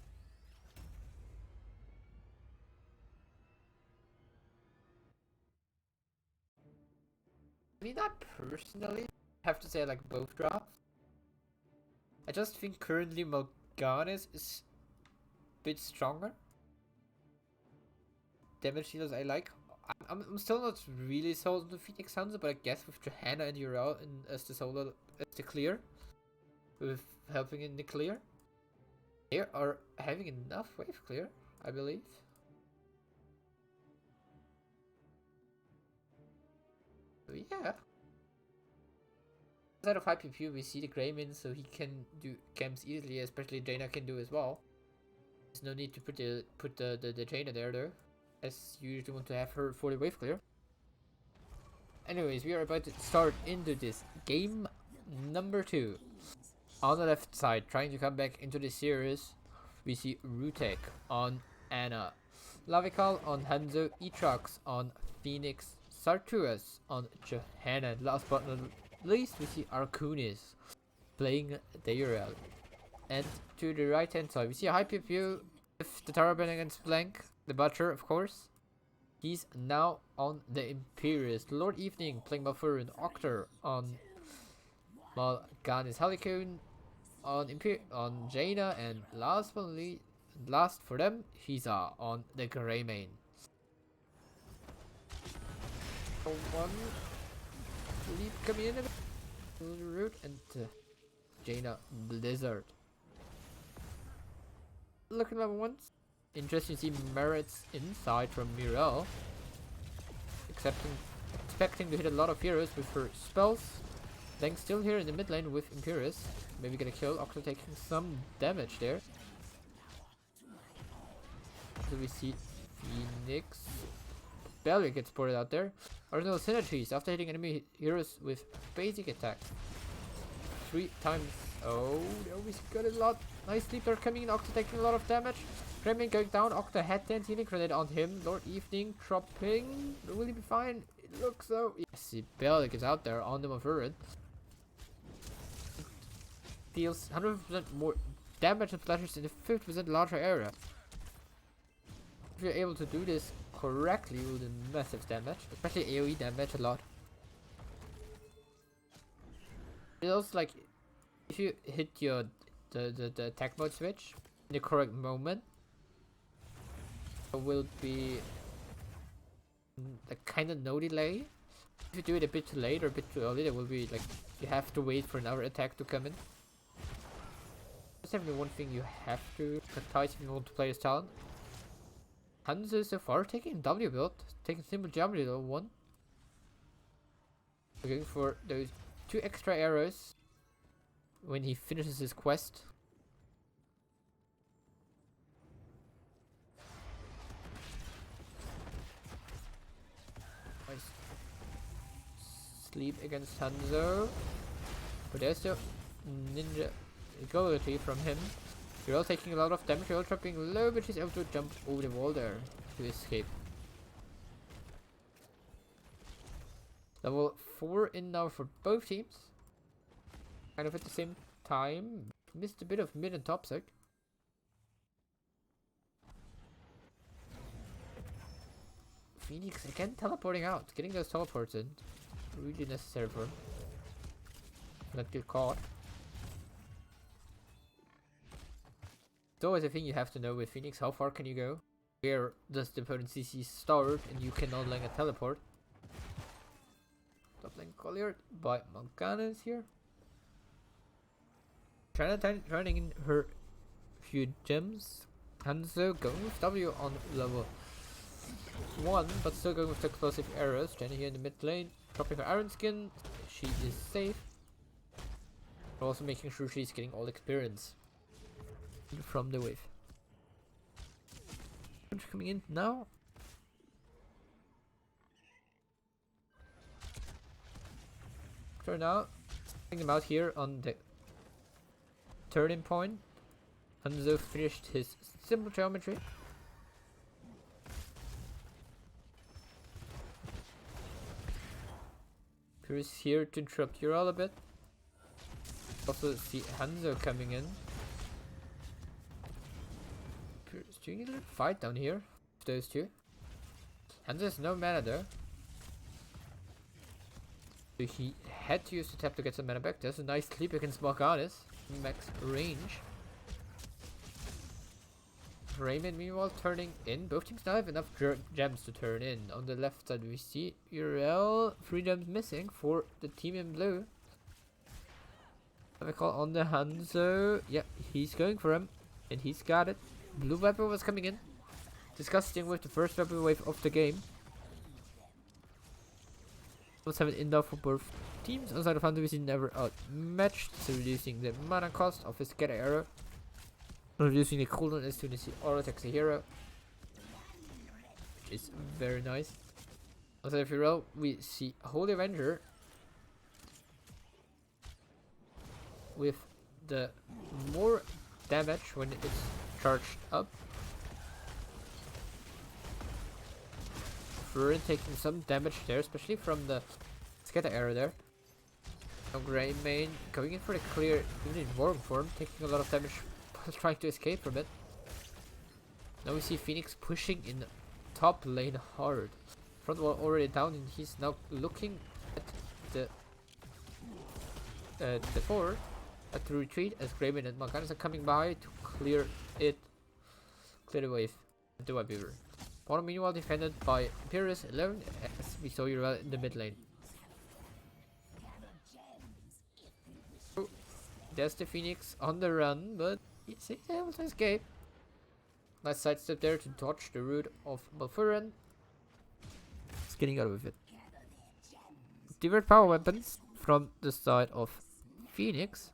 I mean, I personally have to say I like both drafts. I just think currently Morganis is a bit stronger. Damage dealers I like. I'm still not really sold on the Phoenix Hanzo, but I guess with Johanna and Urel as the solo, as the clear, with helping in the clear, they are having enough wave clear, I believe. So yeah. Outside of high PEW, we see the Greyman, so he can do camps easily, especially Jaina can do as well. There's no need to put the Jaina there though, as you usually want to have her for the wave clear. Anyways, we are about to start into this game number 2. On the left side, trying to come back into the series, we see Rutek on Anna, Lavikal on Hanzo, Etrox on Phoenix, Sarturas on Johanna, and last but not least we see Arkunis playing Dairel. And to the right hand side we see a high PPU with the Taraban against Blank, the Butcher of course. He's now on the Imperious, Lord Evening playing Malfurion, Octor on Mal'Ganis, Halicune on Jaina, and last but not least, last for them, Shiza on the Greymane. One leap coming in a bit. Root and Jaina Blizzard. Looking level 1. Interesting to see Merits inside from Mirel. Expecting to hit a lot of heroes with her spells. Lang still here in the mid lane with Imperious. Maybe gonna kill Octo, taking some damage there. So we see Phoenix barely gets ported out there. Original synergies after hitting enemy heroes with basic attack 3 times. Oh, we got a lot. Nice sleeper coming in. Octo taking a lot of damage. Gremlin going down. Octo head-10 healing grenade on him. Lord Evening dropping. Will he be fine? It looks so. Yes, he barely gets out there on the Malfurion. Deals 100% more damage and splashes in a 50% larger area. If you're able to do this correctly, you will do massive damage, especially AoE damage a lot. It's also like if you hit your the attack mode switch in the correct moment, there will be like kind of no delay. If you do it a bit too late or a bit too early, there will be like you have to wait for another attack to come in. That's definitely one thing you have to practice if you want to play as talent. Hanzo so far taking W build, taking simple W level 1. We're going for those 2 extra arrows when he finishes his quest. Nice. Sleep against Hanzo. But there's still ninja ability from him. You're all taking a lot of damage, you're all dropping low, but she's able to jump over the wall there to escape. Level 4 in now for both teams. Kind of at the same time. Missed a bit of mid and top side. Phoenix again teleporting out. Getting those teleports in. Really necessary for him. Not get caught. It's always a thing you have to know with Phoenix. How far can you go? Where does the opponent CC start and you cannot land a teleport? Top lane cleared by Mal'Ganis here. Turning in her few gems. Hanzo going with W on level 1, but still going with the explosive arrows. Jenny here in the mid lane, dropping her iron skin. She is safe. Also making sure she's getting all experience from the wave. Coming in now. So now, taking them out here on the turning point. Hanzo finished his simple geometry. Chris here to interrupt you all a bit. Also see Hanzo coming in. Do you need a fight down here? Those two. Hanzo has no mana there. So he had to use the tap to get some mana back. There's a nice sleep against Mal'Ganis. Max range. Raymond meanwhile turning in. Both teams now have enough gems to turn in. On the left side we see Uriel. 3 gems missing for the team in blue. I call on the Hanzo. Yep, he's going for him. And he's got it. Blue weapon was coming in. Disgusting with the first weapon wave of the game. Let's have it enough for both teams. Outside of Hunter, we see never outmatched, so reducing the mana cost of his scatter arrow. Reducing the cooldown as soon as he auto attacks a hero, which is very nice. Also, if you roll, we see Holy Avenger with the more damage when it's charged up. We're taking some damage there, especially from the scatter arrow there. Now Grey Mane going in for the clear, even in Worm form, taking a lot of damage while trying to escape from it. Now we see Phoenix pushing in top lane hard. Front wall already down, and he's now looking at the forward, at the retreat, as Grey Mane and Mal'Ganis are coming by to clear the wave, the Web Weaver. Bottom meanwhile defended by Imperius alone, as we saw you in the mid lane. Oh, there's the Phoenix on the run, but he's able to escape. Nice sidestep there to dodge the root of Malfurion. He's getting out of it. Divert power weapons from the side of Phoenix.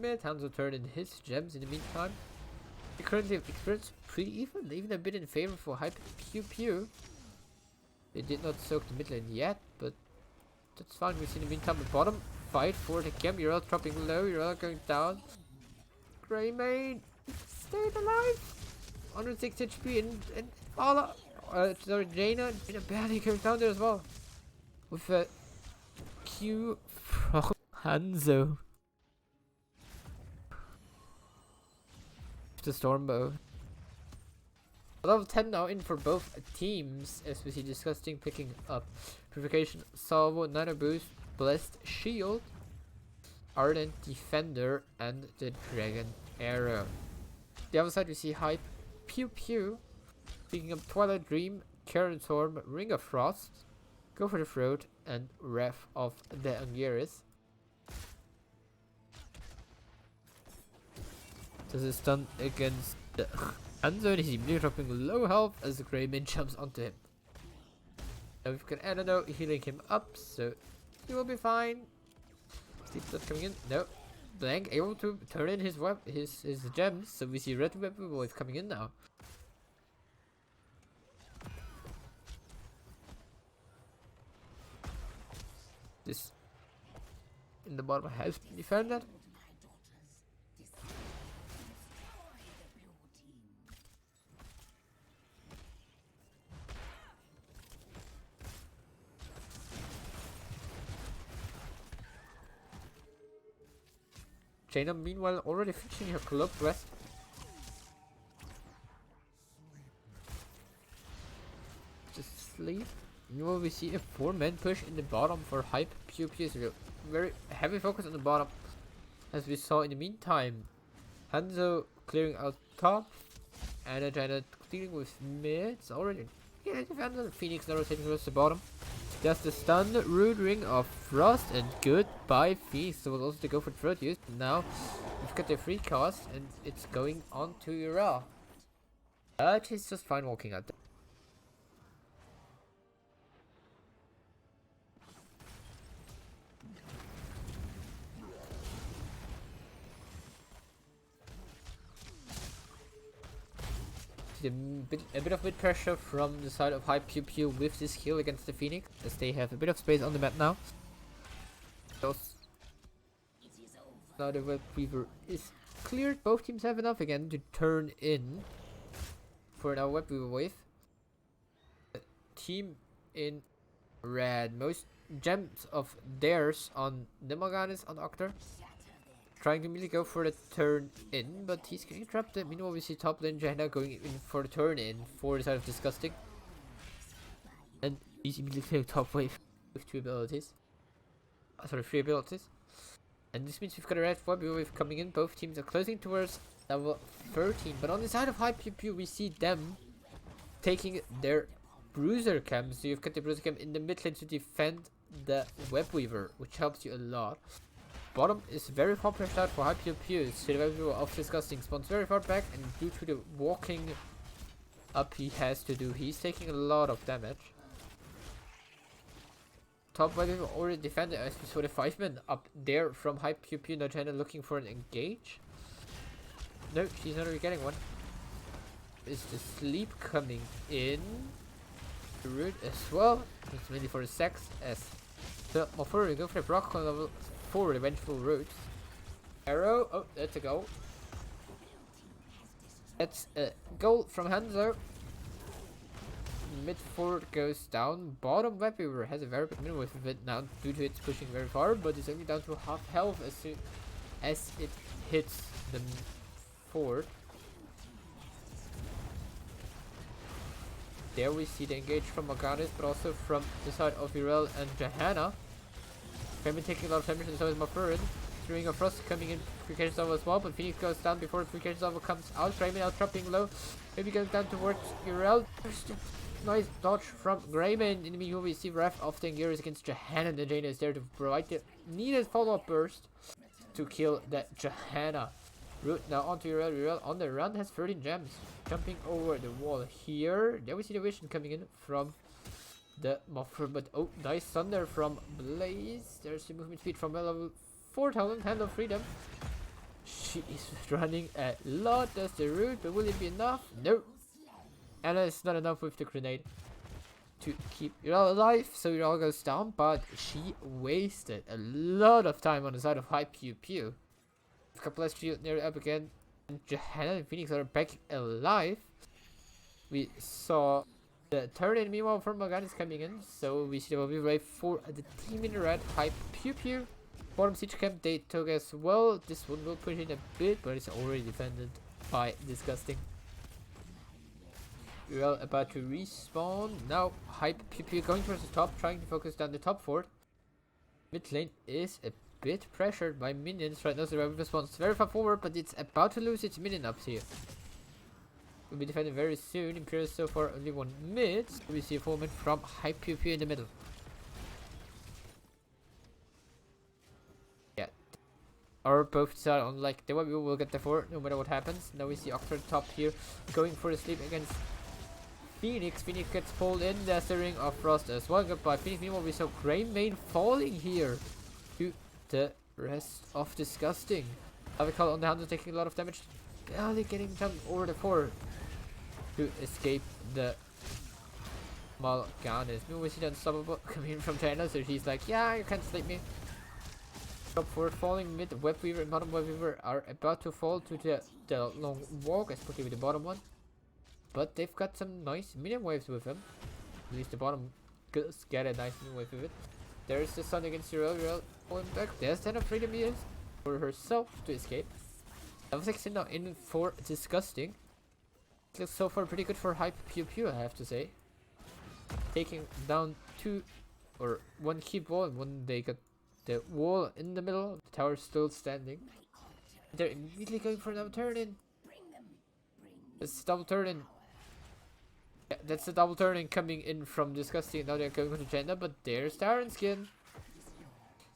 Mid, Hanzo turned in his gems in the meantime. We currently have experience pretty even a bit in favor for Hype PEW. They did not soak the mid lane yet, but that's fine. We see in the meantime the bottom fight for the camp. You're all dropping low, you're all going down. Grey Mane stayed alive. 106 HP and Fala. Sorry, Jaina barely going down there as well. With a Q from Hanzo. The Stormbow. Level 10 now in for both teams, as we see Disgusting picking up Purification, Salvo, Nano Boost, Blessed Shield, Ardent Defender, and the Dragon Arrow. The other side we see Hype PEW picking up Twilight Dream, Karen Storm, Ring of Frost, Go for the Throat, and Wrath of the Angeris. This is done against the Hanzo. He's immediately dropping low health as the Grey Mane jumps onto him. Now we've got Anado healing him up, so he will be fine. Sleep not coming in. No. Blank able to turn in his gems, so we see Red Weapon Wave coming in now. This in the bottom has been defended. Jaina meanwhile already finishing her club quest. Just sleep. Meanwhile we see a 4-man push in the bottom for Hype PEW. Very heavy focus on the bottom, as we saw in the meantime. Hanzo clearing out top, and Jaina dealing with mids already. Yeah, defender. Phoenix now rotating towards the bottom. Just the stun, Rude Ring of Frost, and goodbye Phoenix. So we'll also go for throat use. Now we've got the free cast, and it's going on to Ura. She's just fine walking out there. A bit of mid pressure from the side of Hype PEW with this heal against the Phoenix, as they have a bit of space on the map now. Now the Web Weaver is cleared. Both teams have enough again to turn in for our Web Weaver wave. Team in red, most gems of theirs on the Mal'Ganis on Octar. Trying to immediately go for the turn in, but he's getting trapped. Meanwhile, we see top lane Jaina going in for the turn in for the side of Disgusting. And he's immediately clearing top wave with 2 abilities. Sorry, 3 abilities. And this means we've got a red wave coming in. Both teams are closing towards level 13. But on the side of Hype PEW, we see them taking their Bruiser Camp. So you've got the Bruiser Camp in the mid lane to defend the Web Weaver, which helps you a lot. Bottom is very far pushed out for high PEW, so the Web Weaver of Disgusting spawns very far back, and due to the walking up he has to do, he's taking a lot of damage. Top Web Weaver already defended as we saw the 5-man up there from high PEW, now China looking for an engage. No, she's not really getting one. Is the sleep coming in? The root as well. It's mainly for the sex as the Mofuri go for the Brock on level 4 the vengeful roots. Arrow, oh that's a goal. That's a goal from Hanzo. Mid forward goes down. Bottom Web Weaver has a very big minimum with it now due to its pushing very far, but it's only down to half health as soon as it hits the fort. There we see the engage from Morganis, but also from the side of Virel and Johanna. Kramen taking a lot of damage, and so is Mafurin. Ring of Frost coming in, free catches over as well, but Phoenix goes down before free catches over comes out. Kramen out dropping low, maybe going down towards Virel. Nice dodge from Greyman. In the meanwhile, we see Ref of the Gears against Johanna, and Jaina is there to provide the needed follow-up burst to kill that Johanna. Root now onto Virel. Virel on the run has 13 gems. Jumping over the wall here. There we see the vision coming in from the Muffer, but oh, nice thunder from Blaze. There's the movement speed from level 4000, Hand of Freedom. She is running a lot. Does the root, but will it be enough? No. And it's not enough with the grenade to keep Virel alive, so Virel goes down, but she wasted a lot of time on the side of high Pew Pew. A couple of shield near up again, and Johanna and Phoenix are back alive. We saw the turn in meanwhile from Morgan is coming in, so we see the Bobby Ray for the team in the red, high Pew Pew. Bottom siege camp they took as well. This one will push in a bit, but it's already defended by Disgusting. Well, about to respawn. Now, Hype PP going towards the top, trying to focus down the top fort. Mid lane is a bit pressured by minions right now. The Rebel responds very far forward, but it's about to lose its minion ups here. Will be defended very soon. Imperial so far only one mid. We see a formation from Hype PP in the middle. Yeah. Or both side on like the way we will get the fort no matter what happens. Now we see Octar top here going for the sleep against Phoenix. Phoenix gets pulled in. There's the Ring of Frost as well. Goodbye Phoenix. Meanwhile, we saw Greymane falling here to the rest of Disgusting. Avical on the handle taking a lot of damage. Barely getting jumped over the fort to escape the Mal'Ganis. Meanwhile, we see the Unstoppable coming in from China. So she's like, yeah, you can't sleep me. Top fort falling mid. Web Weaver and bottom Web Weaver are about to fall to the long walk, especially with the bottom one. But they've got some nice minion waves with them. At least the bottom does get a nice minion wave with it. There's the sun against Urel pulling back. There's 10 of freedom is for herself to escape. Level 16 now in for Disgusting. It looks so far pretty good for Hype Pew Pew, I have to say. Taking down one keep wall, and when they got the wall in the middle, the tower still standing. They're immediately going for another turn in. It's double turn in. Yeah, that's the double turning coming in from Disgusting. Now they're going to Jenna, but there's Darren Skin.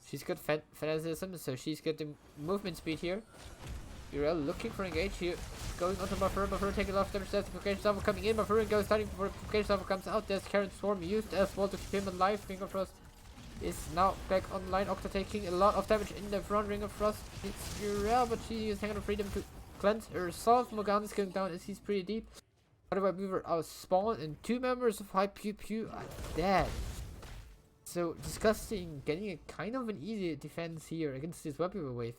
She's got fanaticism, so she's got the movement speed here. Urel looking for engage here. Going onto Buffer. Buffer taking off damage. There's Vocation Salvo coming in. Buffer goes starting before Vocation Salvo comes out. There's Karen Storm used as well to keep him alive. Ring of Frost is now back online. Octa taking a lot of damage in the front. Ring of Frost. It's Urel, but she used Hang on Freedom to cleanse herself. Morgan is going down as he's pretty deep. Otherwise, we were out spawned and 2 members of High Pew Pew are dead. So Disgusting getting a kind of an easy defense here against this Web Weaver wave.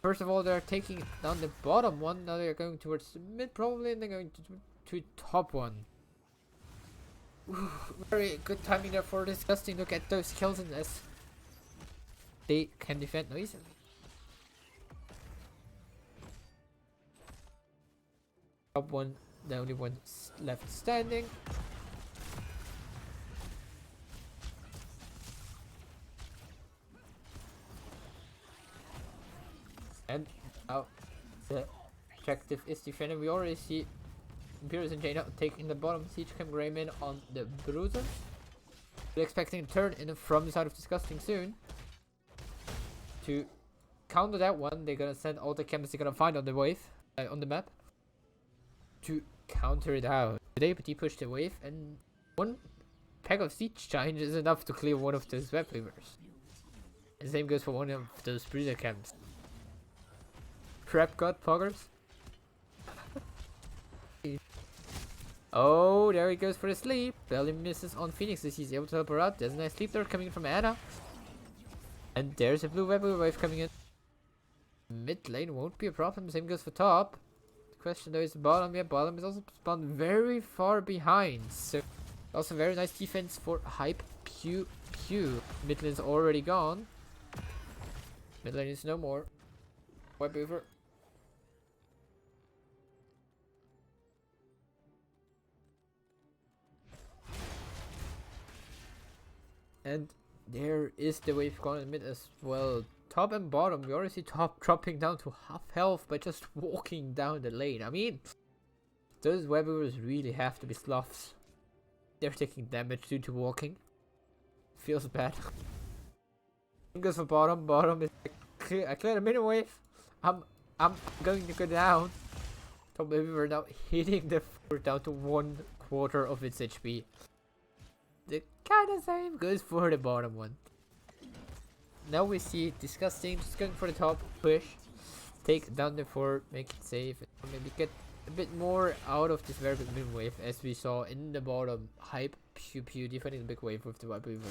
First of all, they're taking down the bottom one. Now they're going towards the mid probably, and they're going to top one. Ooh, very good timing there for Disgusting. Look at those kills in this. They can defend no easily. Top one, the only one left standing. And now the objective is defended. We already see Imperials and Jaina taking the bottom siege camp Greyman on the Bruiser. We're expecting a turn in from the side of Disgusting soon. To counter that one, they're gonna send all the camps they're gonna find on the wave, on the map. To counter it out. Today, but he pushed the wave, and one pack of Siege Giants is enough to clear one of those web weavers. And same goes for one of those Bruiser camps. Trap God poggers. Oh, there he goes for the sleep. Barely misses on Phoenix as he's able to help her out. There's a nice sleep there coming in from Anna. And there's a blue wave coming in. Mid lane won't be a problem. Same goes for top. The question though is bottom. Yeah, bottom is also spawned very far behind. So also very nice defense for Hype PEW. Mid lane's already gone. Mid lane is no more. Web weaver. And there is the wave gone in mid as well. Top and bottom, we already see top dropping down to half health by just walking down the lane. I mean, those webweavers really have to be sloths. They're taking damage due to walking. Feels bad. Goes for bottom. Bottom is I cleared a mini wave. I'm going to go down. Top webweaver now hitting the floor down to 1/4 of its HP. The kind of same goes for the bottom one. Now we see Disgusting just going for the top push, take down the fort, make it safe, and maybe get a bit more out of this very big mid wave as we saw in the bottom. Hype PEW defending the big wave with the web weaver.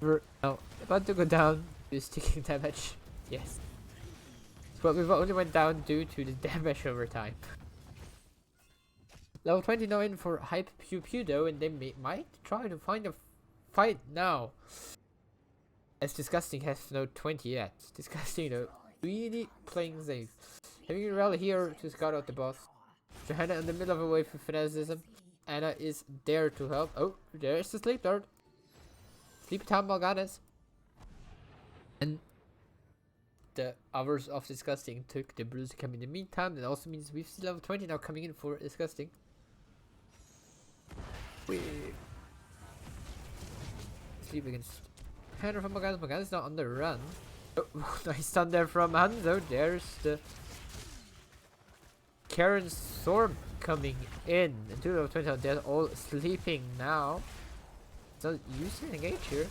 We're now about to go down, just taking damage. Yes, but we've only went down due to the damage over time. Level 29 for Hype PEW though, and they might try to find a fight now. As Disgusting has no 20 yet. Disgusting though, really playing safe. Having a rally here to scout out the boss. Johanna in the middle of a wave of fanaticism. Anna is there to help. Oh, there's the sleep dart. Sleep time Morganas. And the hours of Disgusting took the Bruiser camp in the meantime. That also means we've seen level 20 now coming in for Disgusting. Sleep against Hannah from Morgana. Morgana's now on the run. Oh, nice stun there from Hanzo. There's the Karen Storm coming in. And 2 of 20, they're all sleeping now. So using engage here.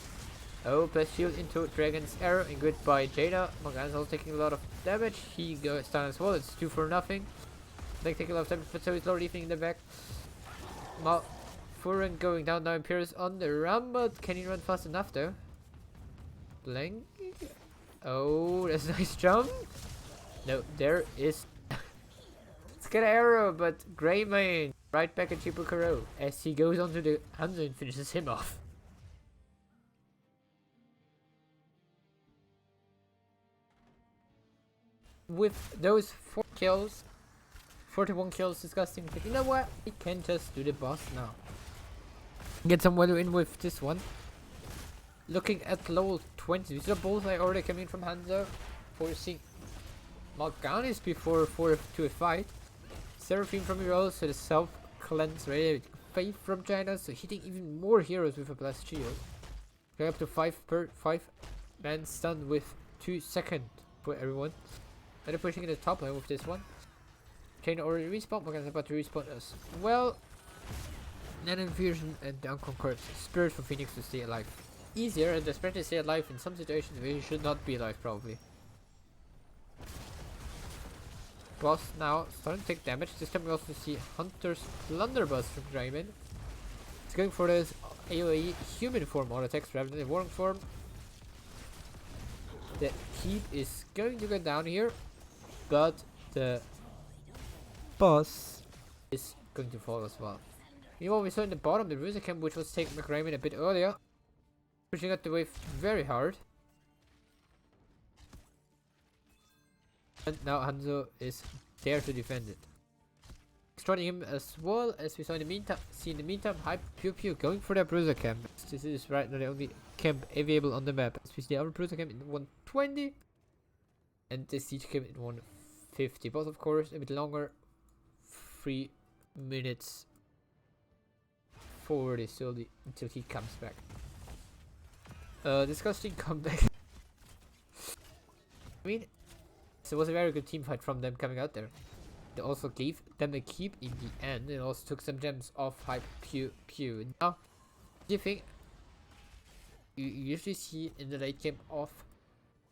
Oh, plus shield into Dragon's Arrow and goodbye Jada. Morgana's also taking a lot of damage. He goes down as well. It's 2 for nothing. They take a lot of damage, but so he's low leafing in the back. Furen going down now. Imperius on the run, but can he run fast enough though? Blank. Oh, that's a nice jump. No, there is. Let's get an arrow, but Greymane right back at Chipukuro as he goes onto the Hanzo and finishes him off. With those 4 kills, 41 kills, Disgusting. But you know what? We can just do the boss now. Get some weather in with this one. Looking at level 20, these are both I already coming from Hanzo. Forcing Morganis before to a fight. Seraphine from Heroes, so the self cleanse ready. Faith from China, so hitting even more heroes with a blast shield. Going up to 5 man stun with 2 seconds for everyone. And they're pushing in the top lane with this one. China already respawned, Morgana's about to respawn as well. Nan Infusion and the Unconquered Spirit for Phoenix to stay alive. Easier, and especially stay alive in some situations where you should not be alive probably. Boss now starting to take damage. This time we also see Hunter's Blunderbuss from Draymond. It's going for this AoE human form auto attacks rather than the warring form. The heat is going to go down here, but the boss is going to fall as well. Meanwhile, we saw in the bottom the Bruiser camp, which was taking McRaymond a bit earlier, pushing out the wave very hard. And now Hanzo is there to defend it. Destroying him as well as we saw in the meantime. Hype PEW going for their Bruiser camp. This is right now the only camp available on the map. As we see the other Bruiser camp in 120 and the Siege camp in 150. Both of course a bit longer. 3 minutes 40 still until he comes back. Disgusting comeback. I mean, so it was a very good team fight from them coming out there. It also gave them a keep in the end. It also took some gems off Hype PEW. Now, do you think you usually see in the late game of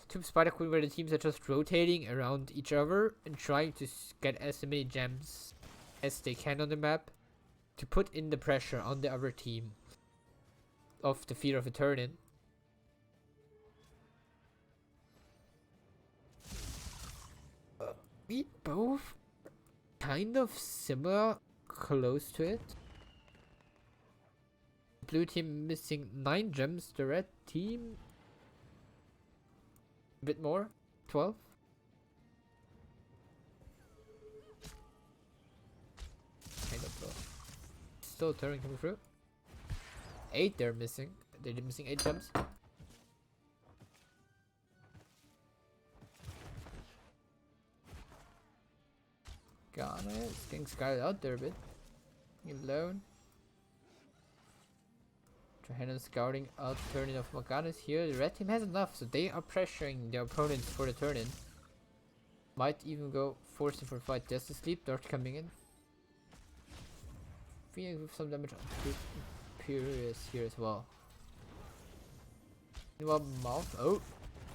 Tomb Spider Queen where the teams are just rotating around each other and trying to get as many gems as they can on the map to put in the pressure on the other team of the fear of a turn-in? We both kind of similar, close to it. Blue team missing 9 gems, the red team a bit more, 12. Kind of low. Still turning coming through. 8 they're missing. They're missing 8 gems. Got it. It's getting scouted out there a bit. Alone. Johanna scouting out turn-in of Morgana's here. The red team has enough, so they are pressuring their opponents for the turn-in. Might even go forcing for a fight. There's the sleep dart coming in. Phoenix with some damage on Imperious here as well. Meanwhile, Mouth. Oh!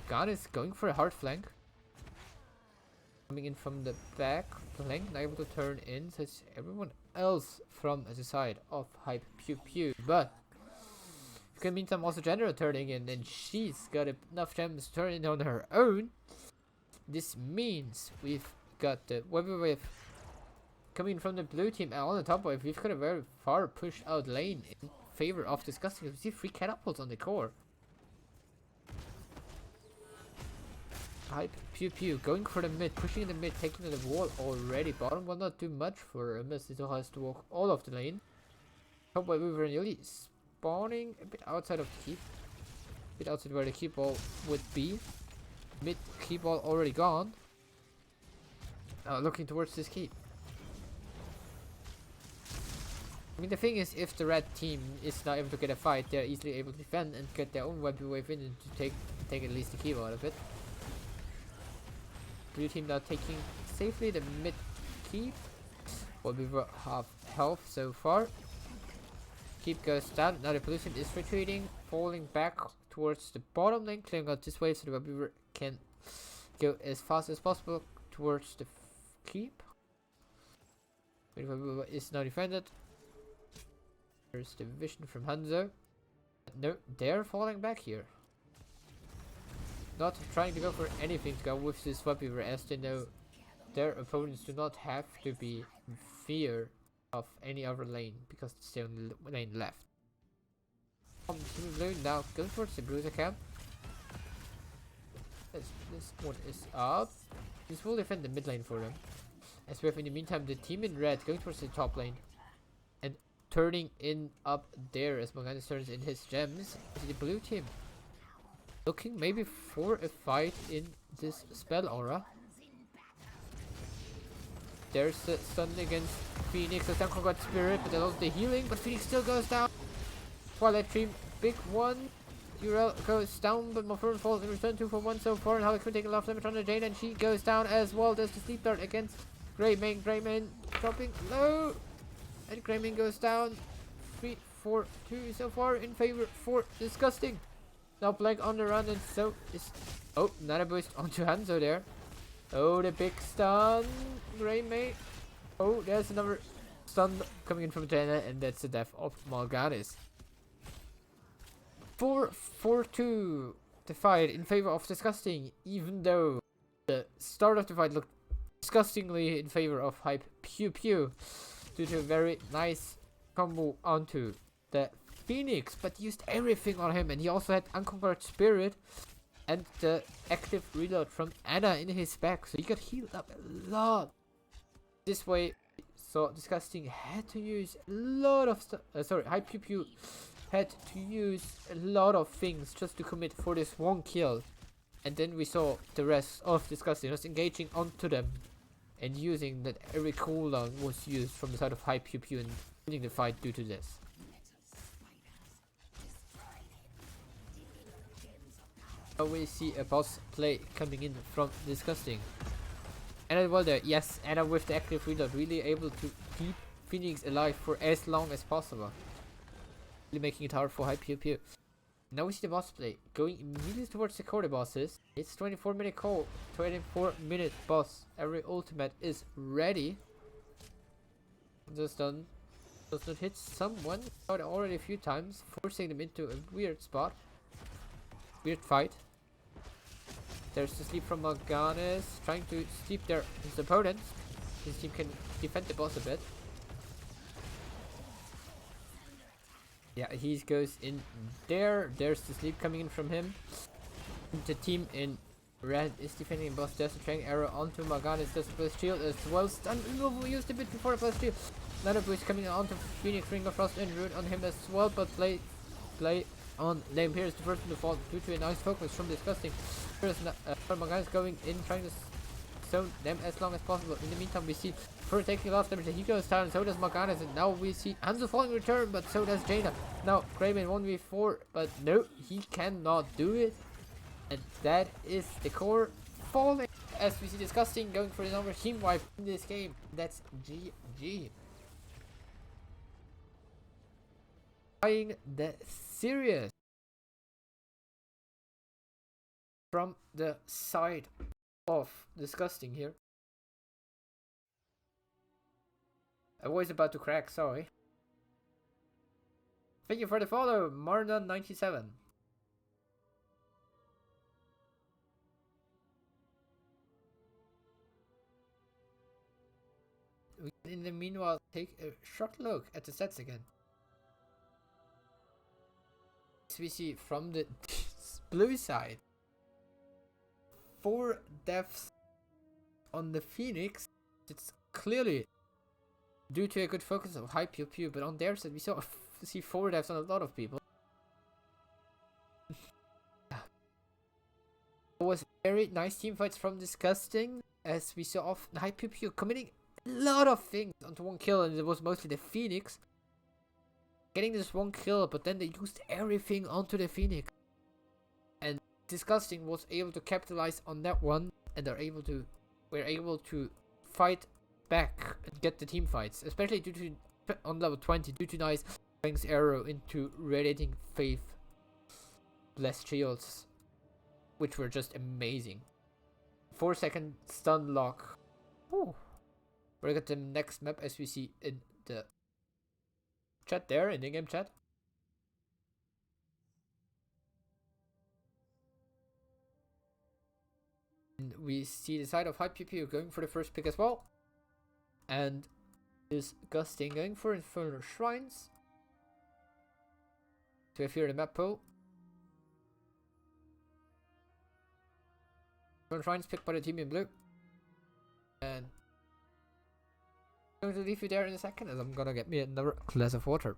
God is going for a hard flank. Coming in from the back flank, not able to turn in, says everyone else from the side of Hype PEW. But in the meantime, also General turning in, and she's got enough gems to turn in on her own. This means we've got the Webber Wave coming from the blue team, and on the top wave, we've got a very far push out lane in favor of Disgusting. We see 3 catapults on the core. Hype PEW going for the mid, pushing in the mid, taking the wall already. Bottom will not do much for him as he still has to walk all of the lane. Top wave Weaver nearly spawning a bit outside of the keep. A bit outside where the keep ball would be. Mid keep ball already gone. Looking towards this keep. I mean, the thing is, if the red team is not able to get a fight, they're easily able to defend and get their own weapon wave in and to take at least the keep out of it. Blue team now taking safely the mid keep. Well, we have health so far. Keep goes down. Now the blue team is retreating, falling back towards the bottom lane, clearing out this wave so the Weaver can go as fast as possible towards the keep. The Weaver is now defended. There's the vision from Hanzo. No, they're falling back here. Not trying to go for anything to go with this Weaver, as they know their opponents do not have to be in fear of any other lane because it's the only lane left. Team Blue now going towards the Bruiser camp. This one is up. This will defend the mid lane for them. As we have in the meantime the team in red going towards the top lane and turning in up there as Morgana turns in his gems. The blue team looking maybe for a fight in this spell aura. There's the stun against Phoenix. The Tanko got Spirit, but there's also the healing, but Phoenix still goes down. Twilight Dream, big one. Urel goes down, but Mofurn falls in return 2 for 1 so far, and Harlequin taking a lot of damage on the Jane, and she goes down as well. There's the Sleep Dart against Greymane. Greymane dropping low, and Greymane goes down. 3, 4, 2 so far in favor for Disgusting. Now Blank on the run, and so is... Oh, another boost onto Hanzo there. Oh, the big stun. Greymane. Oh, there's another stun coming in from Jaina, and that's the death of Morganis. 4-4-2 the fight in favor of Disgusting, even though the start of the fight looked disgustingly in favor of Hype PEW due to a very nice combo onto the Phoenix, but used everything on him, and he also had Unconquered Spirit and the active reload from Anna in his back, so he got healed up a lot. This way, so Disgusting had to use a lot of stuff. Hype PEW had to use a lot of things just to commit for this one kill, and then we saw the rest of Disgusting just engaging onto them and using that every cooldown was used from the side of Hype PEW and winning the fight due to this. Now we see a boss play coming in from Disgusting. And as well there, yes, Anna with the active reload, really able to keep Phoenix alive for as long as possible. Really making it hard for high PEW. Now we see the boss play going immediately towards the core bosses. It's 24-minute call, 24-minute boss. Every ultimate is ready. Just done. Does not hit someone out already a few times, forcing them into a weird spot. Weird fight. There's the sleep from Morganis, trying to sleep his opponents. His team can defend the boss a bit. Yeah, he goes in there. There's the sleep coming in from him. The team in red is defending the boss. There's a training arrow onto Morganis. There's a plus shield as well. Stun removal used a bit before the plus shield. Another boost coming onto Phoenix, Ring of Frost and Root on him as well, but play on Lame. Here's the first in the fall due to a nice focus from Disgusting. Here's Morganis going in, trying to zone them as long as possible. In the meantime, we see for taking lots of damage, he goes down, so does Morganis, and now we see Hanzo falling return, but so does Jaina. Now Kraven 1v4, but no, he cannot do it. And that is the core falling. As we see Disgusting going for the number team wipe in this game. That's GG. Trying the serious from the side of Disgusting here. I was about to crack, sorry. Thank you for the follow, Marnon97. We can in the meanwhile take a short look at the stats again. As we see from the blue side, 4 deaths on the Phoenix. It's clearly due to a good focus of high PEW, but on their side we see 4 deaths on a lot of people. It was very nice team fights from Disgusting, as we saw off high PEW committing a lot of things onto one kill, and it was mostly the Phoenix getting this one kill, but then they used everything onto the Phoenix. And Disgusting was able to capitalize on that one, and were able to fight back and get the team fights, especially due to on level 20 due to nice Strength's arrow into Radiating Faith blessed shields, which were just amazing. 4-second stun lock. Ooh. We're gonna get the next map as we see in the chat there, in the in-game chat. And we see the side of high PEW going for the first pick as well. And Disgusting going for Infernal Shrines. To have here the map pool. Infernal Shrines picked by the team in blue. And I'm going to leave you there in a second, as I'm gonna get me another glass of water.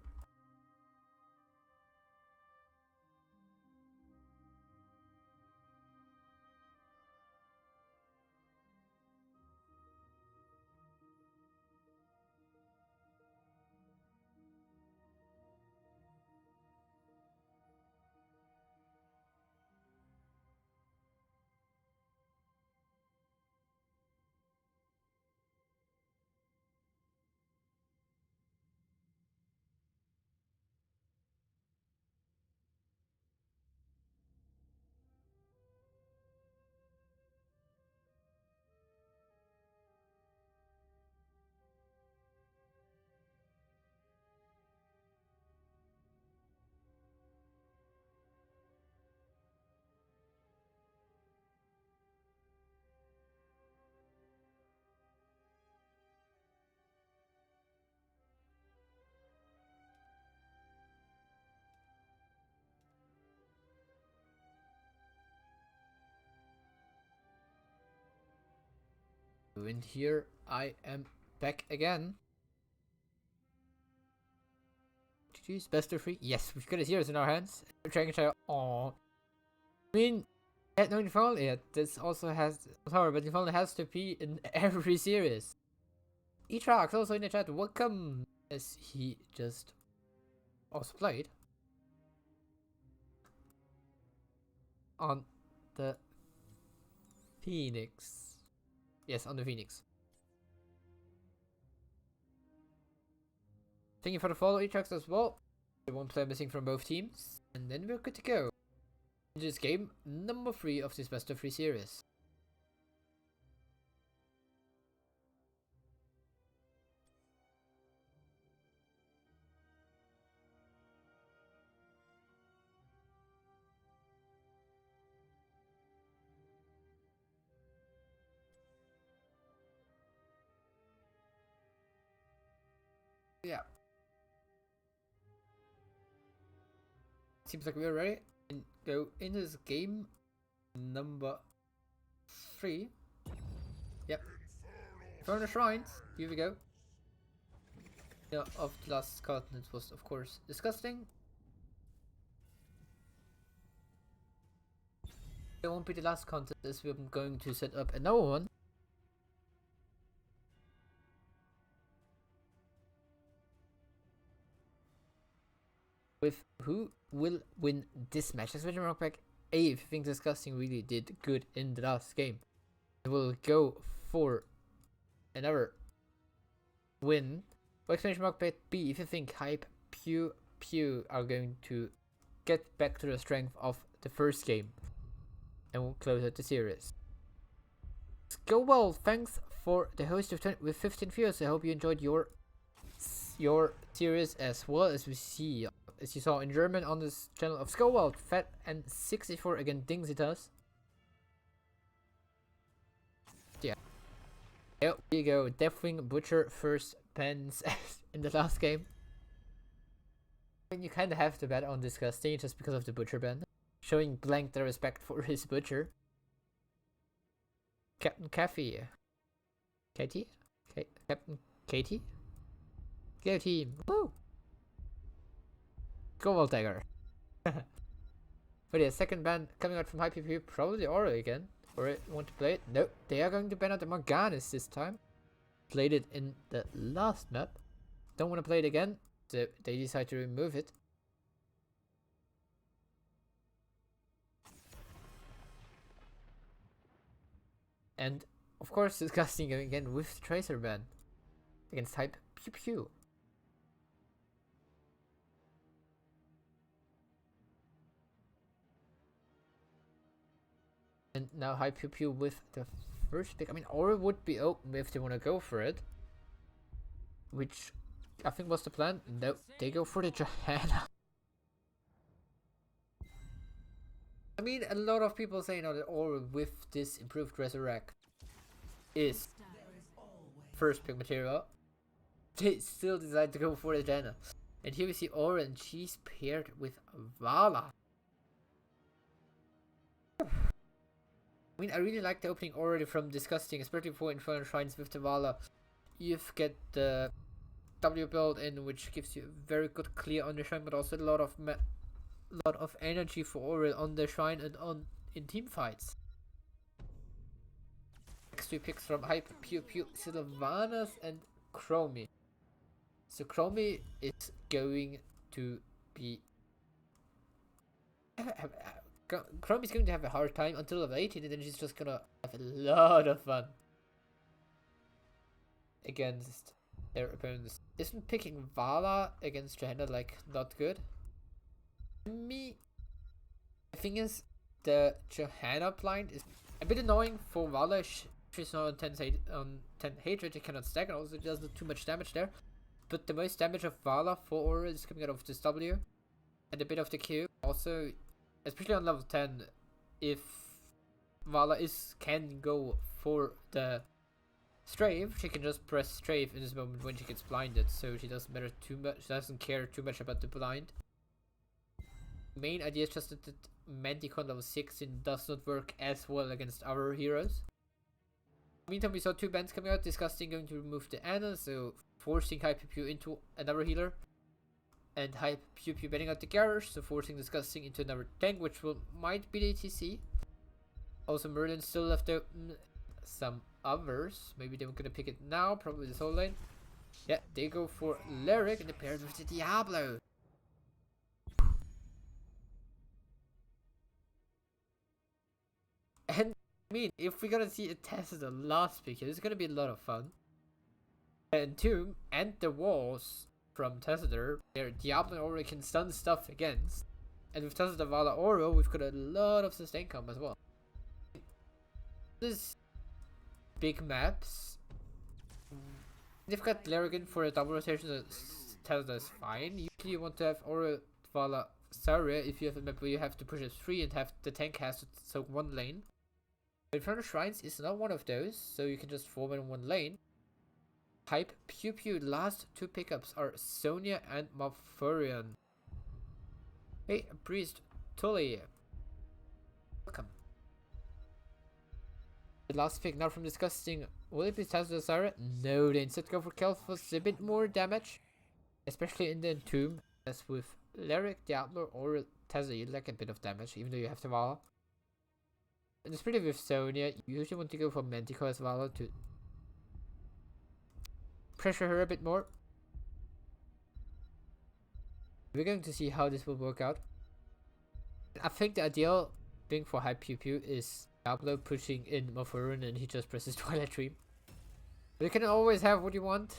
And here I am back again. GG's best of 3. Yes, we've got a series in our hands. Dragon Child. Aww. I mean, no Infernal yet. This also has power, but Infernal has to be in every series. Etrax also in the chat. Welcome, as he just also played on the Phoenix. Yes, on the Phoenix. Thank you for the follow, E-Tracks as well. One player missing from both teams. And then we're good to go. Into this game, number 3 of this best of 3 series. Yeah. Seems like we're ready and go into this game number 3. Yep. Inferno Shrines. Here we go. Yeah, of the last continent was of course disgusting. It won't be the last content as we're going to set up another one. With who will win this match. Especially Rock Pack A, if you think Disgusting really did good in the last game. It will go for another win. Or Exclamation Rock Pack B, if you think Hype PEW are going to get back to the strength of the first game. And we'll close out the series. Go well, thanks for the host of 20 with 15 viewers. I hope you enjoyed your series as well as we see. As you saw in German on this channel of Skowald, Fat and 64 again Dingsitas. Yeah. There you go, Deathwing Butcher first bans in the last game. I mean, you kinda have to bet on Disgusting just because of the Butcher ban. Showing blank the respect for his Butcher. Captain Caffey. Katie? Captain Katie? Go team! Woo! Go Dagger. But yeah, second ban coming out from High PPU, probably Aura again. Or want to play it? Nope, they are going to ban out the Morganis this time. Played it in the last map. Don't want to play it again, so they decide to remove it. And of course, disgusting again with the Tracer ban against Hype PEW. And now Hype PEW with the first pick. I mean, Aura would be open if they want to go for it. Which I think was the plan. No, they go for the Johanna. I mean, a lot of people say now that Aura with this improved Resurrect is first pick material. They still decide to go for the Johanna. And here we see Aura and she's paired with Vala. I mean, I really like the opening already from Disgusting, especially for Infernal Shrines with the Vala. You get the W build in, which gives you a very good clear on the shrine, but also a lot of energy for Aura on the shrine and in team fights. Next 2 picks from Hype PEW, Sylvanas and Chromie. So Chromie is going to be Chromie's going to have a hard time until level 18, and then she's just gonna have a lot of fun against their opponents. Isn't picking Vala against Johanna like not good? Me, the thing is, the Johanna blind is a bit annoying for Vala. She's not on 10 hatred, it cannot stack, and also it does not too much damage there. But the most damage of Vala for Aura is coming out of this W and a bit of the Q. Also, especially on level 10, if Vala can go for the strafe, she can just press strafe in this moment when she gets blinded, so she doesn't matter too much. She doesn't care too much about the blind. Main idea is just that the Manticon level 16 does not work as well against our heroes. Meantime, we saw 2 bans coming out. Disgusting going to remove the Anna, so forcing Hype PEW into another healer. And Hype PEW banning out the Garage, so forcing Disgusting into another tank, which might be the TC. Also, Merlin still left out some others. Maybe they're gonna pick it now, probably the Soul Lane. Yeah, they go for Lyric and the pairs with the Diablo. And I mean, if we're gonna see a test of the last pick, it's gonna be a lot of fun. And Tomb and the walls from Tessiter, where Diablo already can stun stuff against. And with Tessiter Vala Oro, we've got a lot of sustain combo as well. This big maps. If you've got Larigan for a double rotation, Tessiter is fine. Usually you want to have Oro Vala Saria if you have a map where you have to push a 3 and have the tank has to soak one lane. But Infernal Shrines is not one of those, so you can just form in one lane. Hype PEW last 2 pickups are Sonya and Malfurion. Hey, Priest Tully. Welcome. The last pick now from Disgusting. Will it be Tazza Sarah? No, they instead go for Kelphos, a bit more damage. Especially in the Entomb. As with Lyric, Diablo, or Tazza, you lack a bit of damage, even though you have the Vala. In the spirit with Sonya, you usually want to go for Manticore as Vala to pressure her a bit more. We're going to see how this will work out. I think the ideal thing for High Pew Pew is Diablo pushing in Malfurion and he just presses Twilight Dream. But you can always have what you want.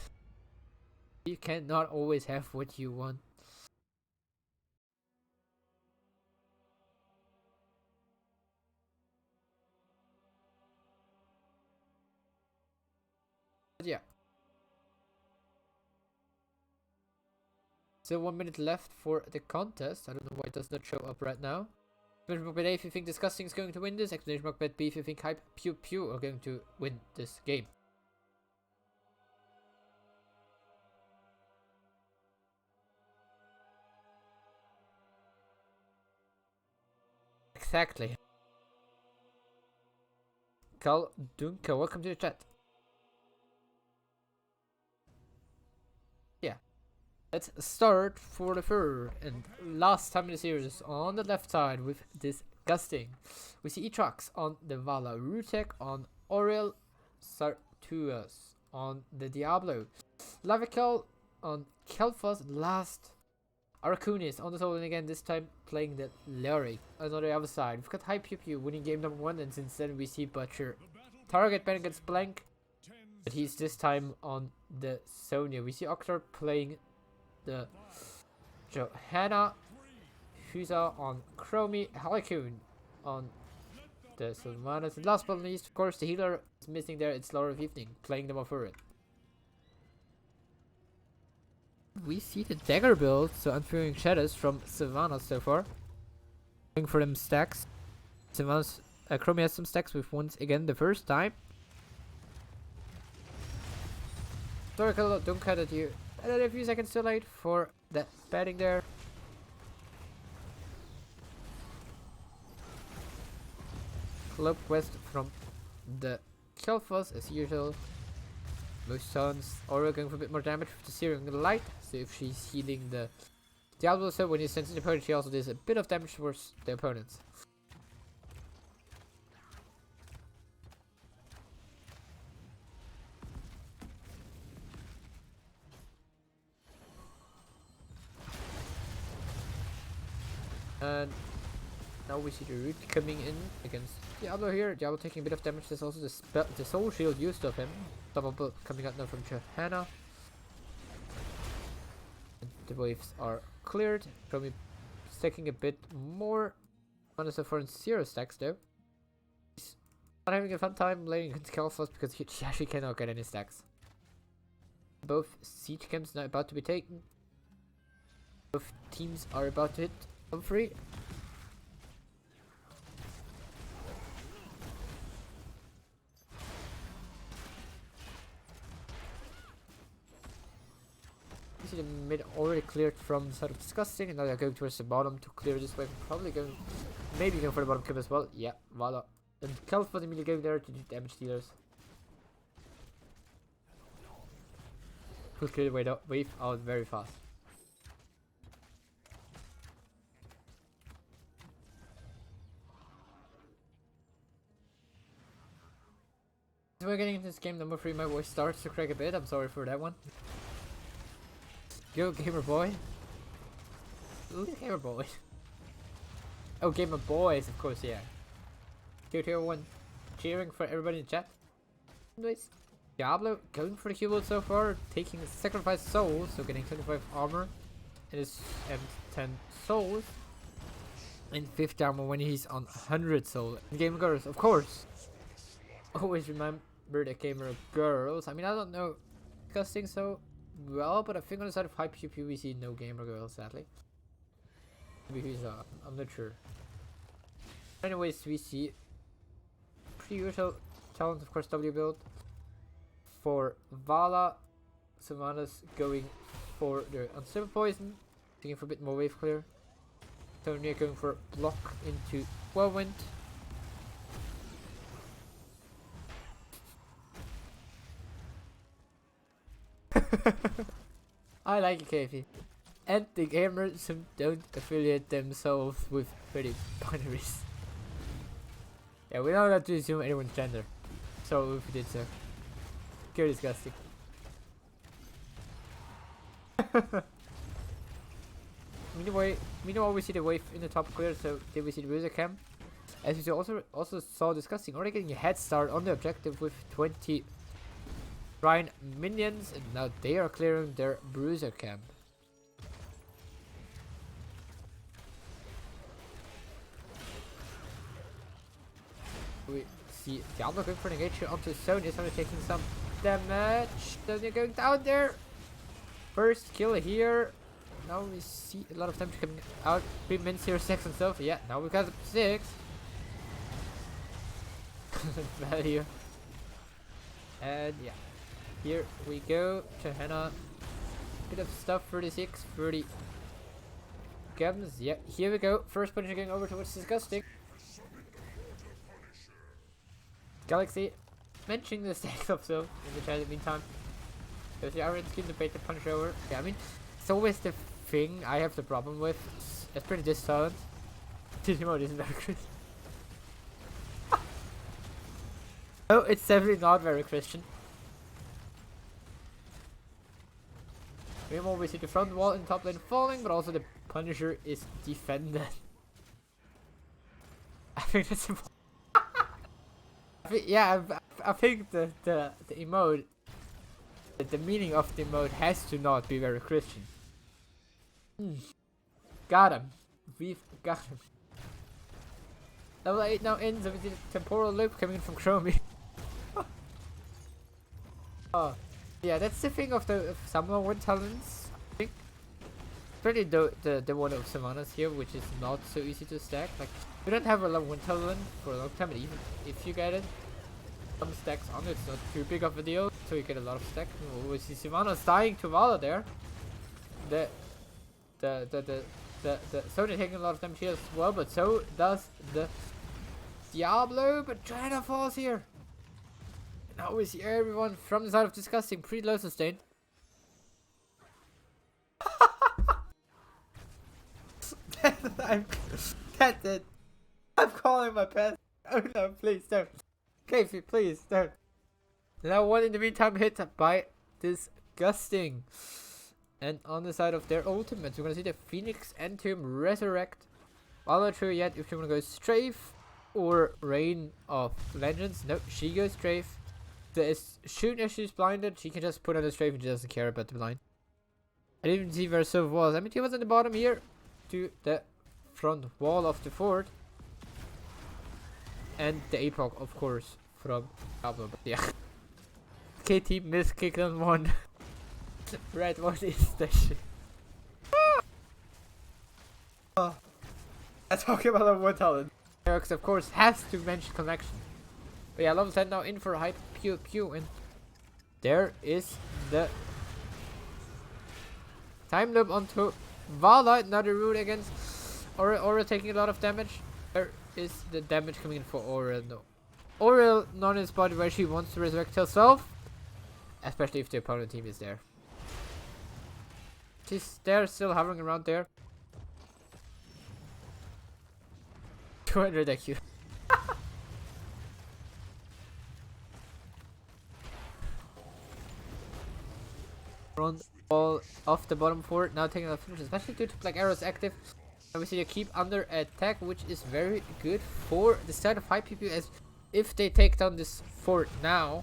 You cannot always have what you want. But yeah. So 1 minute left for the contest. I don't know why it does not show up right now. Exclamation mark bet A if you think Disgusting is going to win this. Exclamation mark bet B if you think Hype Pew Pew are going to win this game. Exactly. Carl Dunka, welcome to the chat. Yeah. Let's start for the third and last time in the series. On the left side with Disgusting, we see Etrox on the Vala, Rutek on Aurel Sartuas on the Diablo, Lavical on Kelphos, last Arcunis on the Soul, and again this time playing the Lyric. On the other side, we've got High Pew Pew winning game number 1, and since then we see Butcher target Ben against Blank, but he's this time on the Sonya. We see Octar playing the Johanna, Huza on Chromie, Halikun on the Sylvanas, and last but not least, of course, the healer is missing there. It's Laura of Evening playing the Malfurion. We see the dagger build, so Unfearing Shadows from Sylvanas so far. Going for them stacks. Sylvanas, Chromie has some stacks with once again the first time. Historical, don't cut at you. A few seconds too late for that batting there. Club Quest from the Kelphos as usual. Most sons are going for a bit more damage with the Searing Light. So if she's healing the Diablo, so when you send the opponent, she also does a bit of damage towards the opponents. And now we see the root coming in against Diablo here. Diablo taking a bit of damage. There's also the soul shield used of him. Double coming out now from Johanna. And the waves are cleared. Chromie stacking a bit more. Mana so far in 0 stacks though. He's not having a fun time playing against Kelphos because he actually cannot get any stacks. Both siege camps now about to be taken. Both teams are about to hit on free. You see the mid already cleared from the side of Disgusting, and now they're going towards the bottom to clear this way. Probably going, maybe going for the bottom cube as well. Yeah, Vala. And Kelphos immediately going there to do damage dealers. Will clear the wave out very fast. So we're getting into this game number 3. My voice starts to crack a bit. I'm sorry for that one. Go Gamer Boy. Ooh, Gamer Boy. Oh, Gamer Boys, of course, yeah. 2-2-1 cheering for everybody in the chat. Anyways, Diablo going for the Q build so far, taking sacrifice souls, so getting 25 armor and 10 souls. And 50 armor when he's on 100 souls. Gamer girls, of course. Always remember the gamer girls. I mean, I don't know discussing so well, but I think on the side of high PEW we see no gamer girls, sadly. Maybe I'm not sure. Anyways, we see pretty usual talent, of course, W build. For Vala, Savannah's going for the Unstable Poison, taking for a bit more wave clear. Tony going for block into Whirlwind. I like it, KFC. And the gamers who don't affiliate themselves with pretty binaries. Yeah, we don't have to assume anyone's gender. So if we did so. Go disgusting. Meanwhile, we see the wave in the top clear, so did we see the user cam? As we also saw discussing, already getting a head start on the objective with 20 Rhine minions, and now they are clearing their bruiser camp. We see Diablo going for an engage here onto Sonya. Sonya taking some damage. Sonya going down there. First kill here. Now we see a lot of damage coming out. 3 minutes here, 6 and so. Yeah, now we got 6. Value. And yeah, here we go. Johanna. Bit of stuff. 36, 30 gems. Yeah, here we go. First Punisher going over towards Disgusting. Galaxy mentioning the stacks of so in the chat in the meantime. There's the Iron Skin debate the Punisher over. Yeah, I mean, it's always the thing I have the problem with. It's pretty distalent. This mode isn't very good. Oh, it's definitely not very Christian. Meanwhile, we see the front wall in top lane falling, but also the Punisher is defended. I think that's important. Yeah, I think the emote, the meaning of the emote has to not be very Christian. Got him. We've got him. Level 8 now in, so we see the temporal loop coming in from Chromie. Oh, yeah, that's the thing of some of one talents. I think pretty the one of Savannah's here, which is not so easy to stack. Like, we don't have a level 1 talent for a long time, and even if you get it, some stacks on it, it's not too big of a deal, so you get a lot of stacks. We see Savannah's dying to Vala there. The Sony taking a lot of damage here as well, but so does the Diablo, but China falls here. Now we see everyone from the side of Disgusting, pretty low sustain. That's it. I'm calling my pet. Oh no, please don't. Casey, please don't. Now one in the meantime hit by Disgusting. And on the side of their ultimates, we're gonna see the Phoenix and Tomb resurrect. I'm not sure yet if she's gonna go Strafe or Reign of Vengeance. No, she goes Strafe. As soon as she's blinded, she can just put on the Strafe and she doesn't care about the blind. I didn't even see where Sylv was. I mean, he was at the bottom here to the front wall of the fort. And the APOC, of course, from Diablo. But yeah. KT missed kick on 1. Red, what is that shit? Oh. I'm talking about level 1 talent. Eric, of course, has to mention connection. But yeah, level 10 now in for a high PEW, and there is the time loop onto Vala. Another root against Aura taking a lot of damage. There is the damage coming in for Aura. No, Aura not in a spot where she wants to resurrect herself, especially if the opponent team is there. She's there, still hovering around there. 200 IQ. Front wall off the bottom fort, now taking a finish, especially due to Black Arrow's active. And we see the keep under attack, which is very good for the side of high PEW, as if they take down this fort now,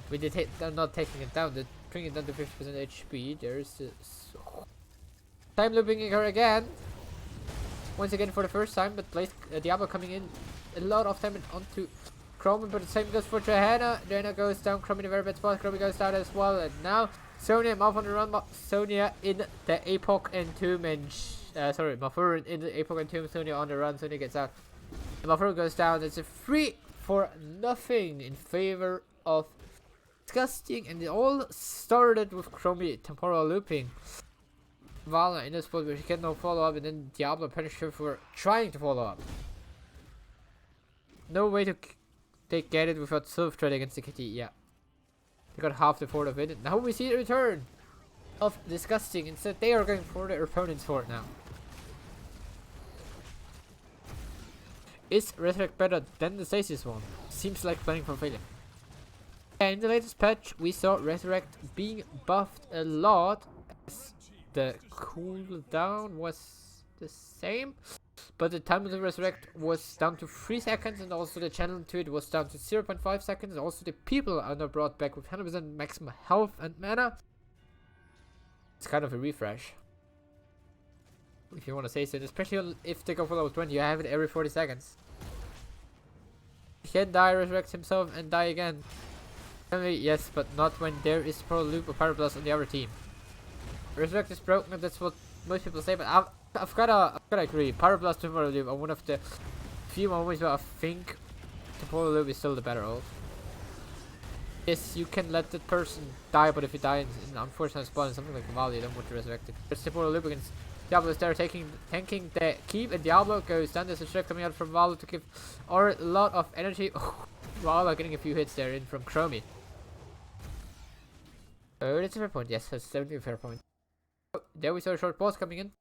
they're not taking it down, they're bringing it down to 50% HP. There's this time looping her again. Once again for the first time, but Diablo coming in a lot of time onto Chrome, but the same goes for Johanna. Johanna goes down, Chrome in a very bad spot, Chrome goes down as well, and now Sonya, Malf on the run, Sonya in the Epoch Entomb, and Malfur in the Epoch Entomb, Sonya on the run, Sonya gets out. Malfur goes down. It's a 3 for nothing in favor of Disgusting, and it all started with Chromie temporal looping Vala in a spot where she can no follow up, and then Diablo punished her for trying to follow up. No way to get it without self-trade against the KT. Yeah, they got half the fort of it. Now we see the return of Disgusting. Instead, they are going for their opponent's fort now. Is Resurrect better than the Stasis one? Seems like planning for failure. In the latest patch, we saw Resurrect being buffed a lot, as the cooldown was the same, but the time of the Resurrect was down to 3 seconds, and also the channel to it was down to 0.5 seconds, and also the people are now brought back with 100% maximum health and mana. It's kind of a refresh, if you want to say so, especially if they go for level 20, you have it every 40 seconds. He can die, resurrect himself, and die again. Yes, but not when there is Pro Loop or Pyroblast on the other team. Resurrect is broken, that's what most people say, but I've gotta agree. Pyroblast and Pro Loop are one of the few moments where I think the Pro Loop is still the better ult. Yes, you can let that person die, but if you die in an unfortunate spot in something like Valley, you don't want to resurrect it. There's the Pro Loop against Diablo is there tanking the keep, and Diablo goes down. There's a strike coming out from Valo to give a lot of energy. Valo getting a few hits there in from Chromie. Oh, that's a fair point. Yes, that's definitely a fair point. Oh, there we saw a short pause coming in.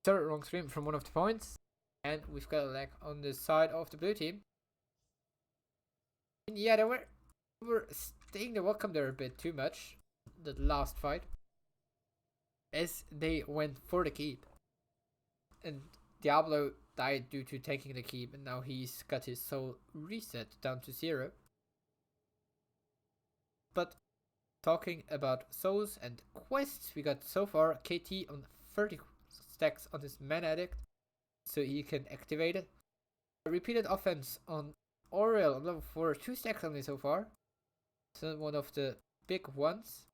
Wrong stream from one of the points. And we've got a lag on the side of the blue team. And yeah, they were staying the welcome there a bit too much. The last fight. As they went for the keep. And Diablo died due to taking the keep, and now he's got his soul reset down to 0. But talking about souls and quests, we got so far KT on 30 stacks on his Man Addict, so he can activate it. A repeated offense on Oriel on level 4, 2 stacks only so far. So one of the big ones.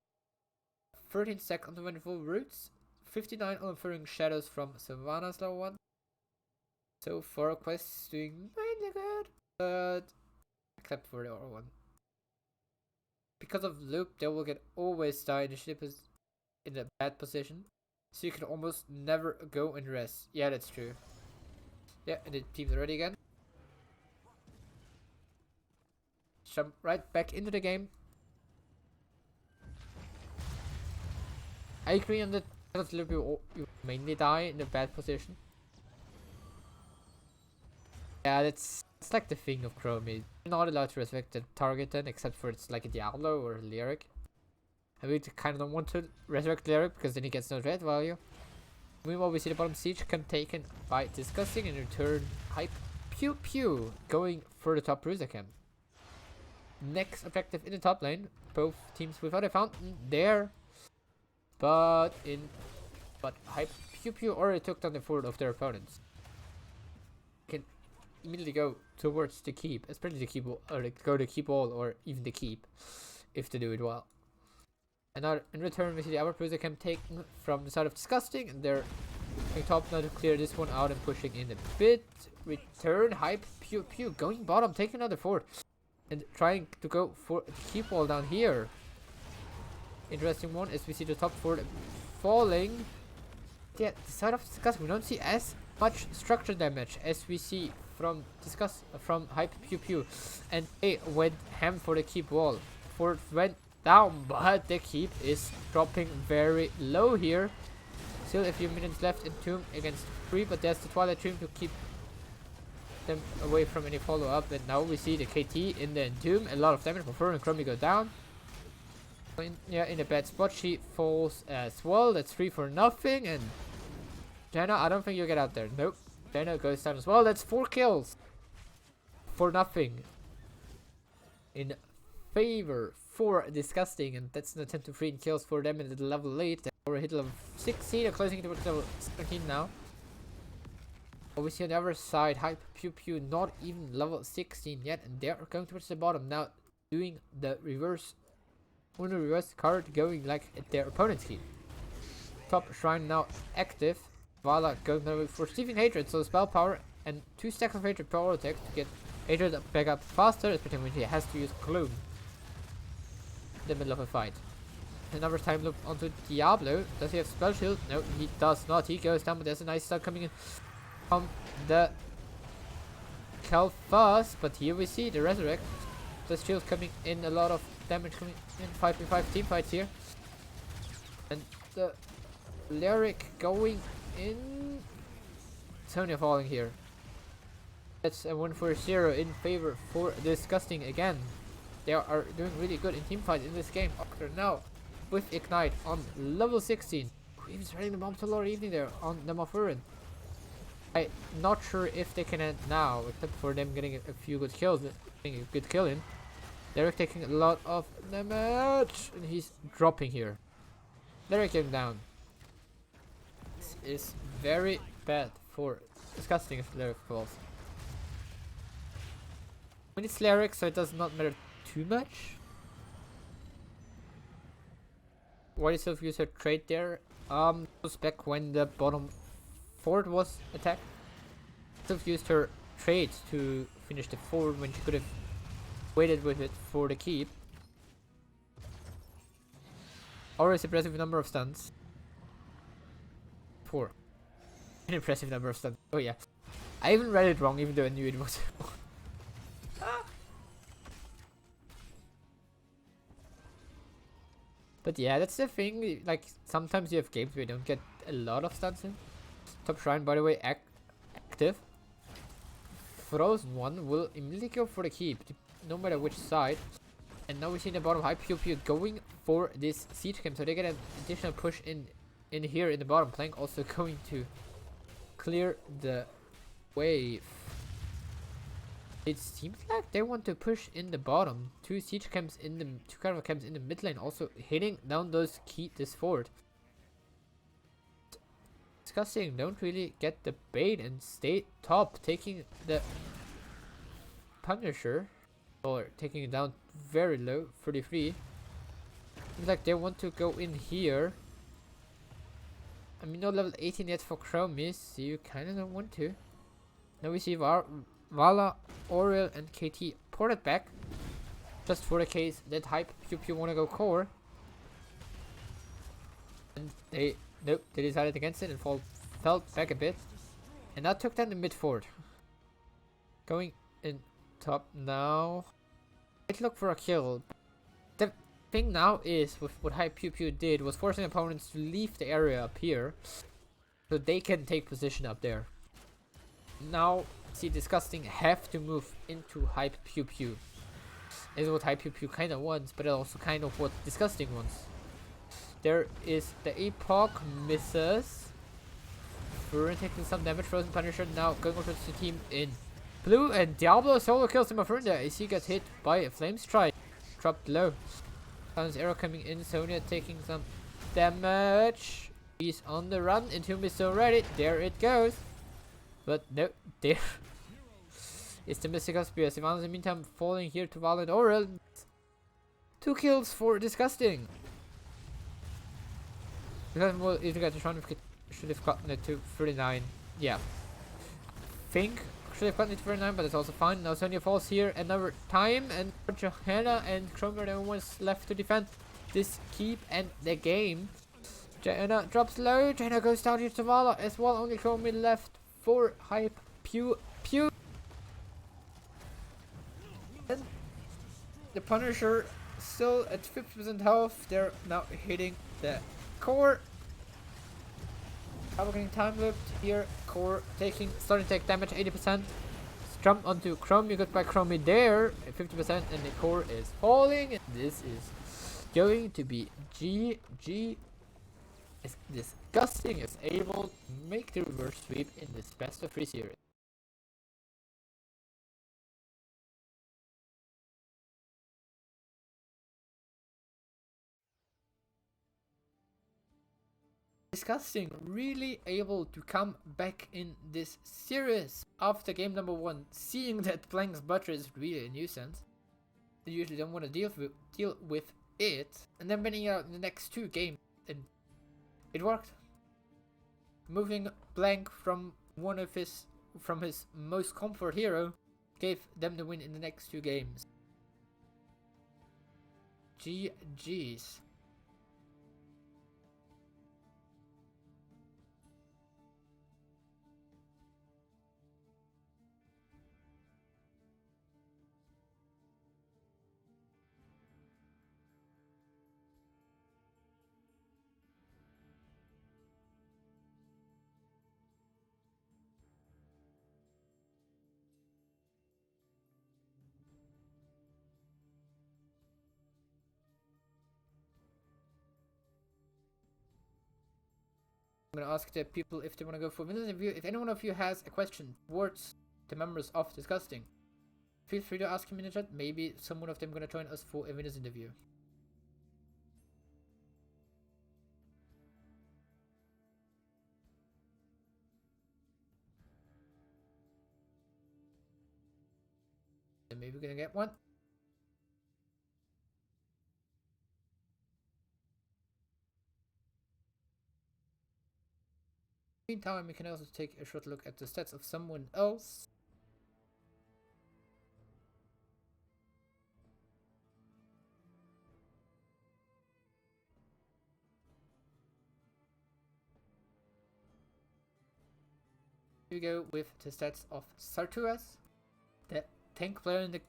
13 stack on the Wonderful Roots, 59 on Furring Shadows from Savannah's level 1. So far, quests doing mainly good, but except for the other one. Because of loop, they will get always die. The ship is in a bad position, so you can almost never go and rest. Yeah, that's true. Yeah, and the team's ready again. Jump right back into the game. I agree on that. You mainly die in a bad position. Yeah, that's like the thing of Chromie. You're not allowed to resurrect the target then, except for it's like a Diablo or a Lyric. I really kind of don't want to resurrect Lyric because then he gets no red value. Meanwhile, we see the bottom siege come taken by Disgusting, and return Hype Pew Pew going for the top bruiser camp. Next objective in the top lane, both teams without a fountain there. But Hype Pew Pew already took down the fort of their opponents. Can immediately go towards the keep, especially the keep, or go to keep all, or even the keep, if they do it well. And now in return, we see the other bruiser camp taken from the side of Disgusting, and they're going top now to clear this one out and pushing in a bit. Return Hype Pew Pew going bottom, taking another fort, and trying to go for the keep wall down here. Interesting one as we see the top fort falling. Yeah, the side of Disgusting, we don't see as much structure damage as we see from Hype Pew Pew, and they went ham for the keep wall. Fort went down, but the keep is dropping very low here. Still a few minutes left in Tomb against 3, but there's the Twilight Dream to keep them away from any follow up. And now we see the KT in the Tomb, a lot of damage before, and Chromie go down. Yeah, in a bad spot. She falls as well. That's 3 for nothing. And Jenna, I don't think you'll get out there. Nope. Jenna goes down as well. That's 4 kills for nothing. In favor for Disgusting, and that's an 10 to 3 kills for them in the level 8. They're already hit level 16, they're closing towards level 17 now. Obviously on the other side, PEW not even level 16 yet, and they're going towards the bottom now, doing the reverse, on the reverse card, going like at their opponent's keep. Top shrine now active. Vala going for Receiving Hatred, so spell power and 2 stacks of Hatred power attack to get Hatred back up faster, especially when he has to use Clone in the middle of a fight. Another time loop onto Diablo. Does he have spell shield? No, he does not. He goes down, but there's a nice stun coming in from the Cal fast. But here we see the Resurrect. The shield coming in, a lot of damage coming in. 5v5 team fights here. And the Lyric going in. Sonya falling here. That's a 1 for 0 in favor for Disgusting again. They are doing really good in teamfight in this game. Octar now with Ignite on level 16. Even spreading the bomb to Lord Evening there on the Mafurin. I'm not sure if they can end now, except for them getting a few good kills. Getting a good kill in. They're taking a lot of damage. And he's dropping here. They're getting down. This is very bad for Disgusting if Lyric falls. When it's Lyric, so it does not matter too much. Why did Sylph use her trade there? It was back when the bottom fort was attacked. Sylph used her trade to finish the fort when she could have waited with it for the keep. Always impressive number of stuns. 4. An impressive number of stuns. Oh yeah. I even read it wrong even though I knew it was But yeah, that's the thing, like, sometimes you have games where you don't get a lot of stuns in. Top Shrine, by the way, active. Frozen one will immediately go for the keep, no matter which side. And now we see in the bottom, PEW going for this siege camp, so they get an additional push in here in the bottom. Plank also going to clear the wave. It seems like they want to push in the bottom. 2 siege camps in the 2 caravan camps in the mid lane, also hitting down those this fort. Disgusting don't really get the bait and stay top, taking the Punisher, or taking it down very low, 33. Seems like they want to go in here. I mean, no level 18 yet for Chromie, so you kinda don't want to. Now we see Vala, Oriel, and KT ported back, just for the case that PEW wanna go core. And they decided against it and fell back a bit, and that took down the mid fort. Going in top now. Let's look for a kill. The thing now is with what PEW did was forcing opponents to leave the area up here, so they can take position up there. Now see Disgusting have to move into PEW. This is what PEW kind of wants, but also kind of what Disgusting wants. There is the Epoch misses. Furin taking some damage. Frozen Punisher now going over to the team in blue, and Diablo solo kills him a Furin there as he gets hit by a Flame Strike. Dropped low. Silence Arrow coming in. Sonya taking some damage. He's on the run. Entomb is so ready. There it goes. But no, there is the Mystical Spear. Sylvanas in the meantime falling here to Val and Aurel. 2 kills for Disgusting. Because well, if you guys are trying to should have gotten it to 39. Yeah. Think should have gotten it to 39, but it's also fine. Now Sonya falls here another time, and Johanna and Kromer are the ones left to defend this keep and the game. Johanna drops low. Johanna goes down here to Vala as well. Only Kromer left for PEW. And the Punisher still at 50% health. They're now hitting the core. Double getting time looped here. Core starting to take damage 80%. Jump onto Chromie. Goodbye Chromie there. 50% and the core is falling. And this is going to be GG. Is disgusting is able to make the reverse sweep in this best of 3 series. Disgusting really able to come back in this series after game number 1, seeing that Blank's butcher is really a nuisance. They usually don't want to deal with it, and then winning out in the next 2 games, and it worked. Moving Blank from his most comfort hero gave them the win in the next 2 games. GG's. I'm gonna ask the people if they want to go for a minute interview. If anyone of you has a question towards the members of Disgusting, feel free to ask him in the chat. Maybe someone of them gonna join us for a winners interview. And maybe we're gonna get one. Meantime, we can also take a short look at the stats of someone else. Here we go with the stats of Sarturas, the tank player in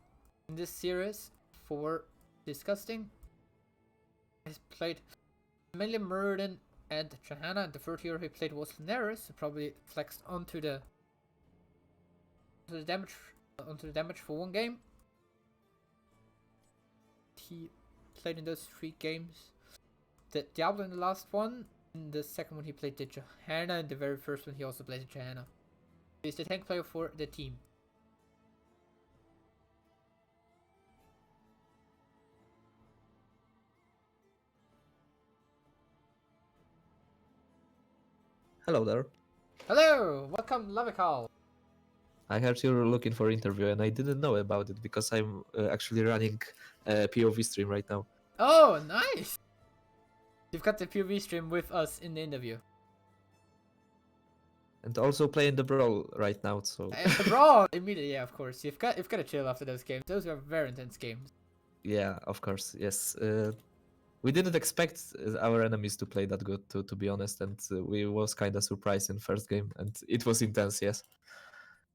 this series for Disgusting. He's played mainly Muradin and Johanna, and the third hero he played was Neris, who probably flexed onto the damage for 1 game. He played in those 3 games the Diablo in the last one. In the second one he played the Johanna, and the very first one he also played the Johanna. He's the tank player for the team. Hello there. Hello! Welcome, Lavikal! I heard you're looking for interview and I didn't know about it because I'm actually running a POV stream right now. Oh, nice! You've got the POV stream with us in the interview. And also playing the Brawl right now, so... The Brawl! Immediately, yeah, of course. You've got to chill after those games. Those were very intense games. Yeah, of course, yes. We didn't expect our enemies to play that good, to be honest, and we was kind of surprised in first game, and it was intense, yes.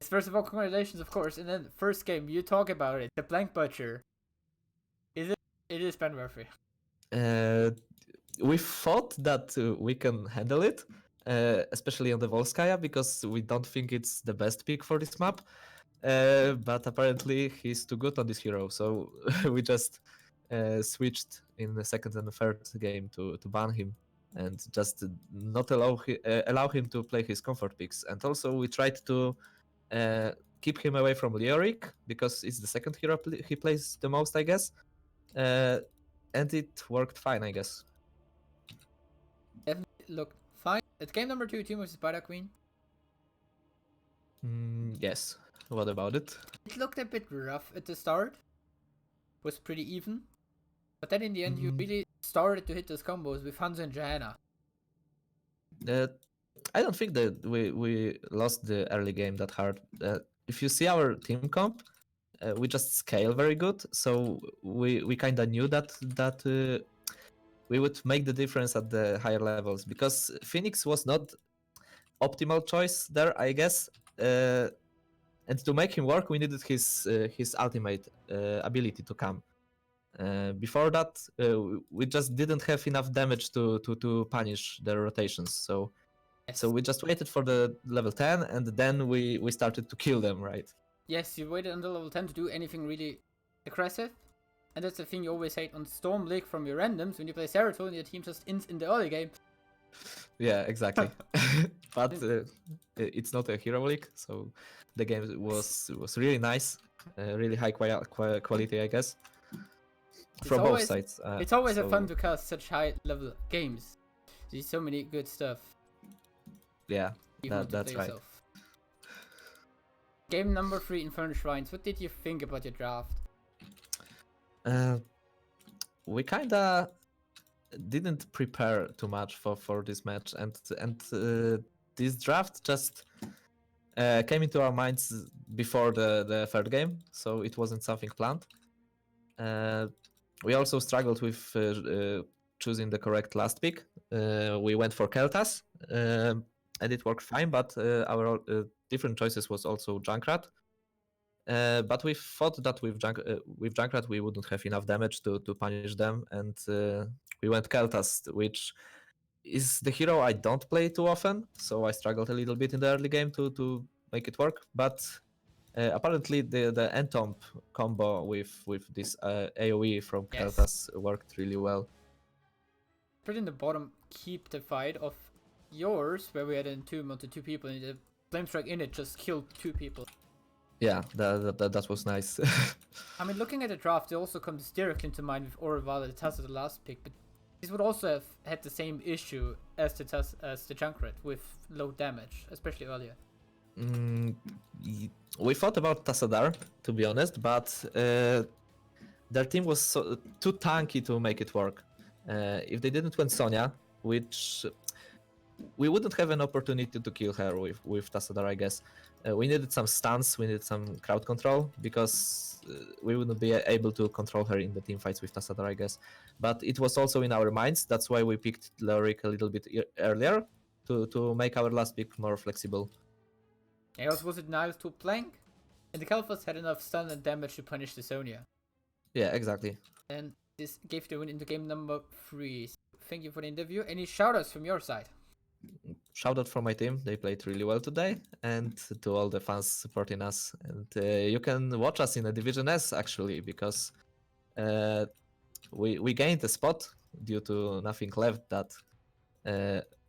First of all, congratulations, of course. And then first game, you talk about it. The Blank Butcher. It is Ben Murphy. We thought that we can handle it, especially on the Volskaya, because we don't think it's the best pick for this map. But apparently he's too good on this hero, so we just switched in the second and the third game to ban him and just not allow him to play his comfort picks. And also we tried to keep him away from Leoric because it's the second hero he plays the most, I guess. And it worked fine, I guess. Definitely looked fine. At game number 2, team versus Spider Queen. Yes. What about it? It looked a bit rough at the start. Was pretty even. But then in the end, you really started to hit those combos with Hanzo and Johanna. I don't think that we lost the early game that hard. If you see our team comp, we just scale very good. So we kind of knew that we would make the difference at the higher levels because Phoenix was not optimal choice there, I guess. And to make him work, we needed his ultimate ability to come. Before that, we just didn't have enough damage to punish the rotations. So, Yes. so we just waited for the level 10, and then we started to kill them, right? Yes, you waited until level 10 to do anything really aggressive. And that's the thing you always hate on Storm League from your randoms. When you play Serotonin, your team just ends in the early game. Yeah, exactly. But it's not a hero league, so the game was really nice, really high quality, I guess, from both sides. It's always a so, fun to cast such high level games. There's so many good stuff. Yeah, You want to that's play right. yourself. Game number 3, Infernal Shrines. What did you think about your draft? We kinda didn't prepare too much for this match, and this draft just came into our minds before the third game, so it wasn't something planned. We also struggled with choosing the correct last pick. We went for Keltas, and it worked fine, but our different choices was also Junkrat. But we thought that with Junkrat we wouldn't have enough damage to punish them, and we went Keltas, which is the hero I don't play too often, so I struggled a little bit in the early game to make it work. But apparently the Entomb combo with this AoE from Yes. Keltas worked really well. Put in the bottom, keep the fight of yours, where we had an entomb onto 2 people, and the flame strike in it just killed 2 people. Yeah, that was nice. I mean, looking at the draft, it also comes directly into mind with Orval that has the last pick, but this would also have had the same issue as the Junkrat with low damage, especially earlier. We thought about Tassadar, to be honest, but their team was too tanky to make it work. If they didn't win Sonya, which we wouldn't have an opportunity to kill her with Tassadar, I guess. We needed some stuns, we needed some crowd control, because we wouldn't be able to control her in the team fights with Tassadar, I guess. But it was also in our minds, that's why we picked Lorik a little bit earlier, to make our last pick more flexible. And also was it nice to plank? And the Kalphas had enough stun and damage to punish the Sonya. Yeah, exactly. And this gave the win into game number 3. Thank you for the interview. Any shoutouts from your side? Shout out for my team, they played really well today, and to all the fans supporting us. And you can watch us in the Division S actually, because we gained a spot due to nothing left that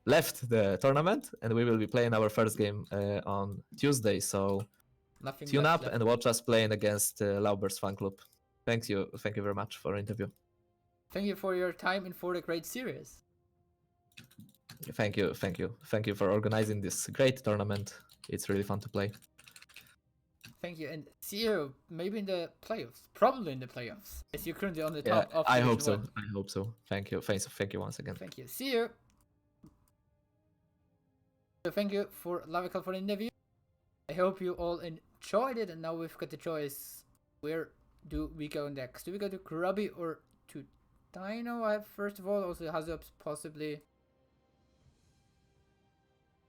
left the tournament, and we will be playing our first game on Tuesday. So Nothing tune up left. and watch us playing against Laubers fan club. Thank you very much for the interview. Thank you for your time and for the great series. Thank you for organizing this great tournament. It's really fun to play. Thank you, and see you maybe in the playoffs. Probably in the playoffs, as you're currently on the Yeah, top of I Division hope so. 1. I hope so. Thank you. Thank you once again. Thank you. See you. So thank you for Lavical for the interview. I hope you all enjoyed it, and now we've got the choice. Where do we go next? Do we go to Grubby or to Dino? First of all, also Hazubs possibly.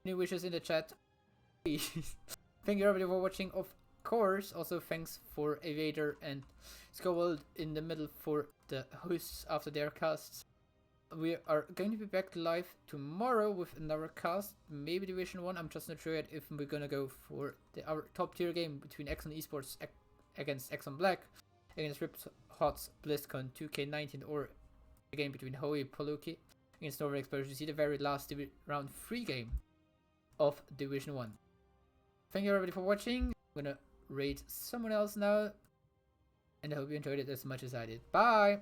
Any wishes in the chat? Please. Thank you everybody for watching, of course. Also thanks for Aviator and Scowold in the middle for the hosts after their casts. We are going to be back live tomorrow with another cast, maybe Division 1. I'm just not sure yet if we're gonna go for our top tier game between Exxon Esports against Exxon Black, against Rip Hot's BlizzCon 2K19, or a game between Hoey Poluki against Northern Exposure. You see the very last round 3 game of Division 1. Thank you everybody for watching. I'm gonna rate someone else now, and I hope you enjoyed it as much as I did. Bye!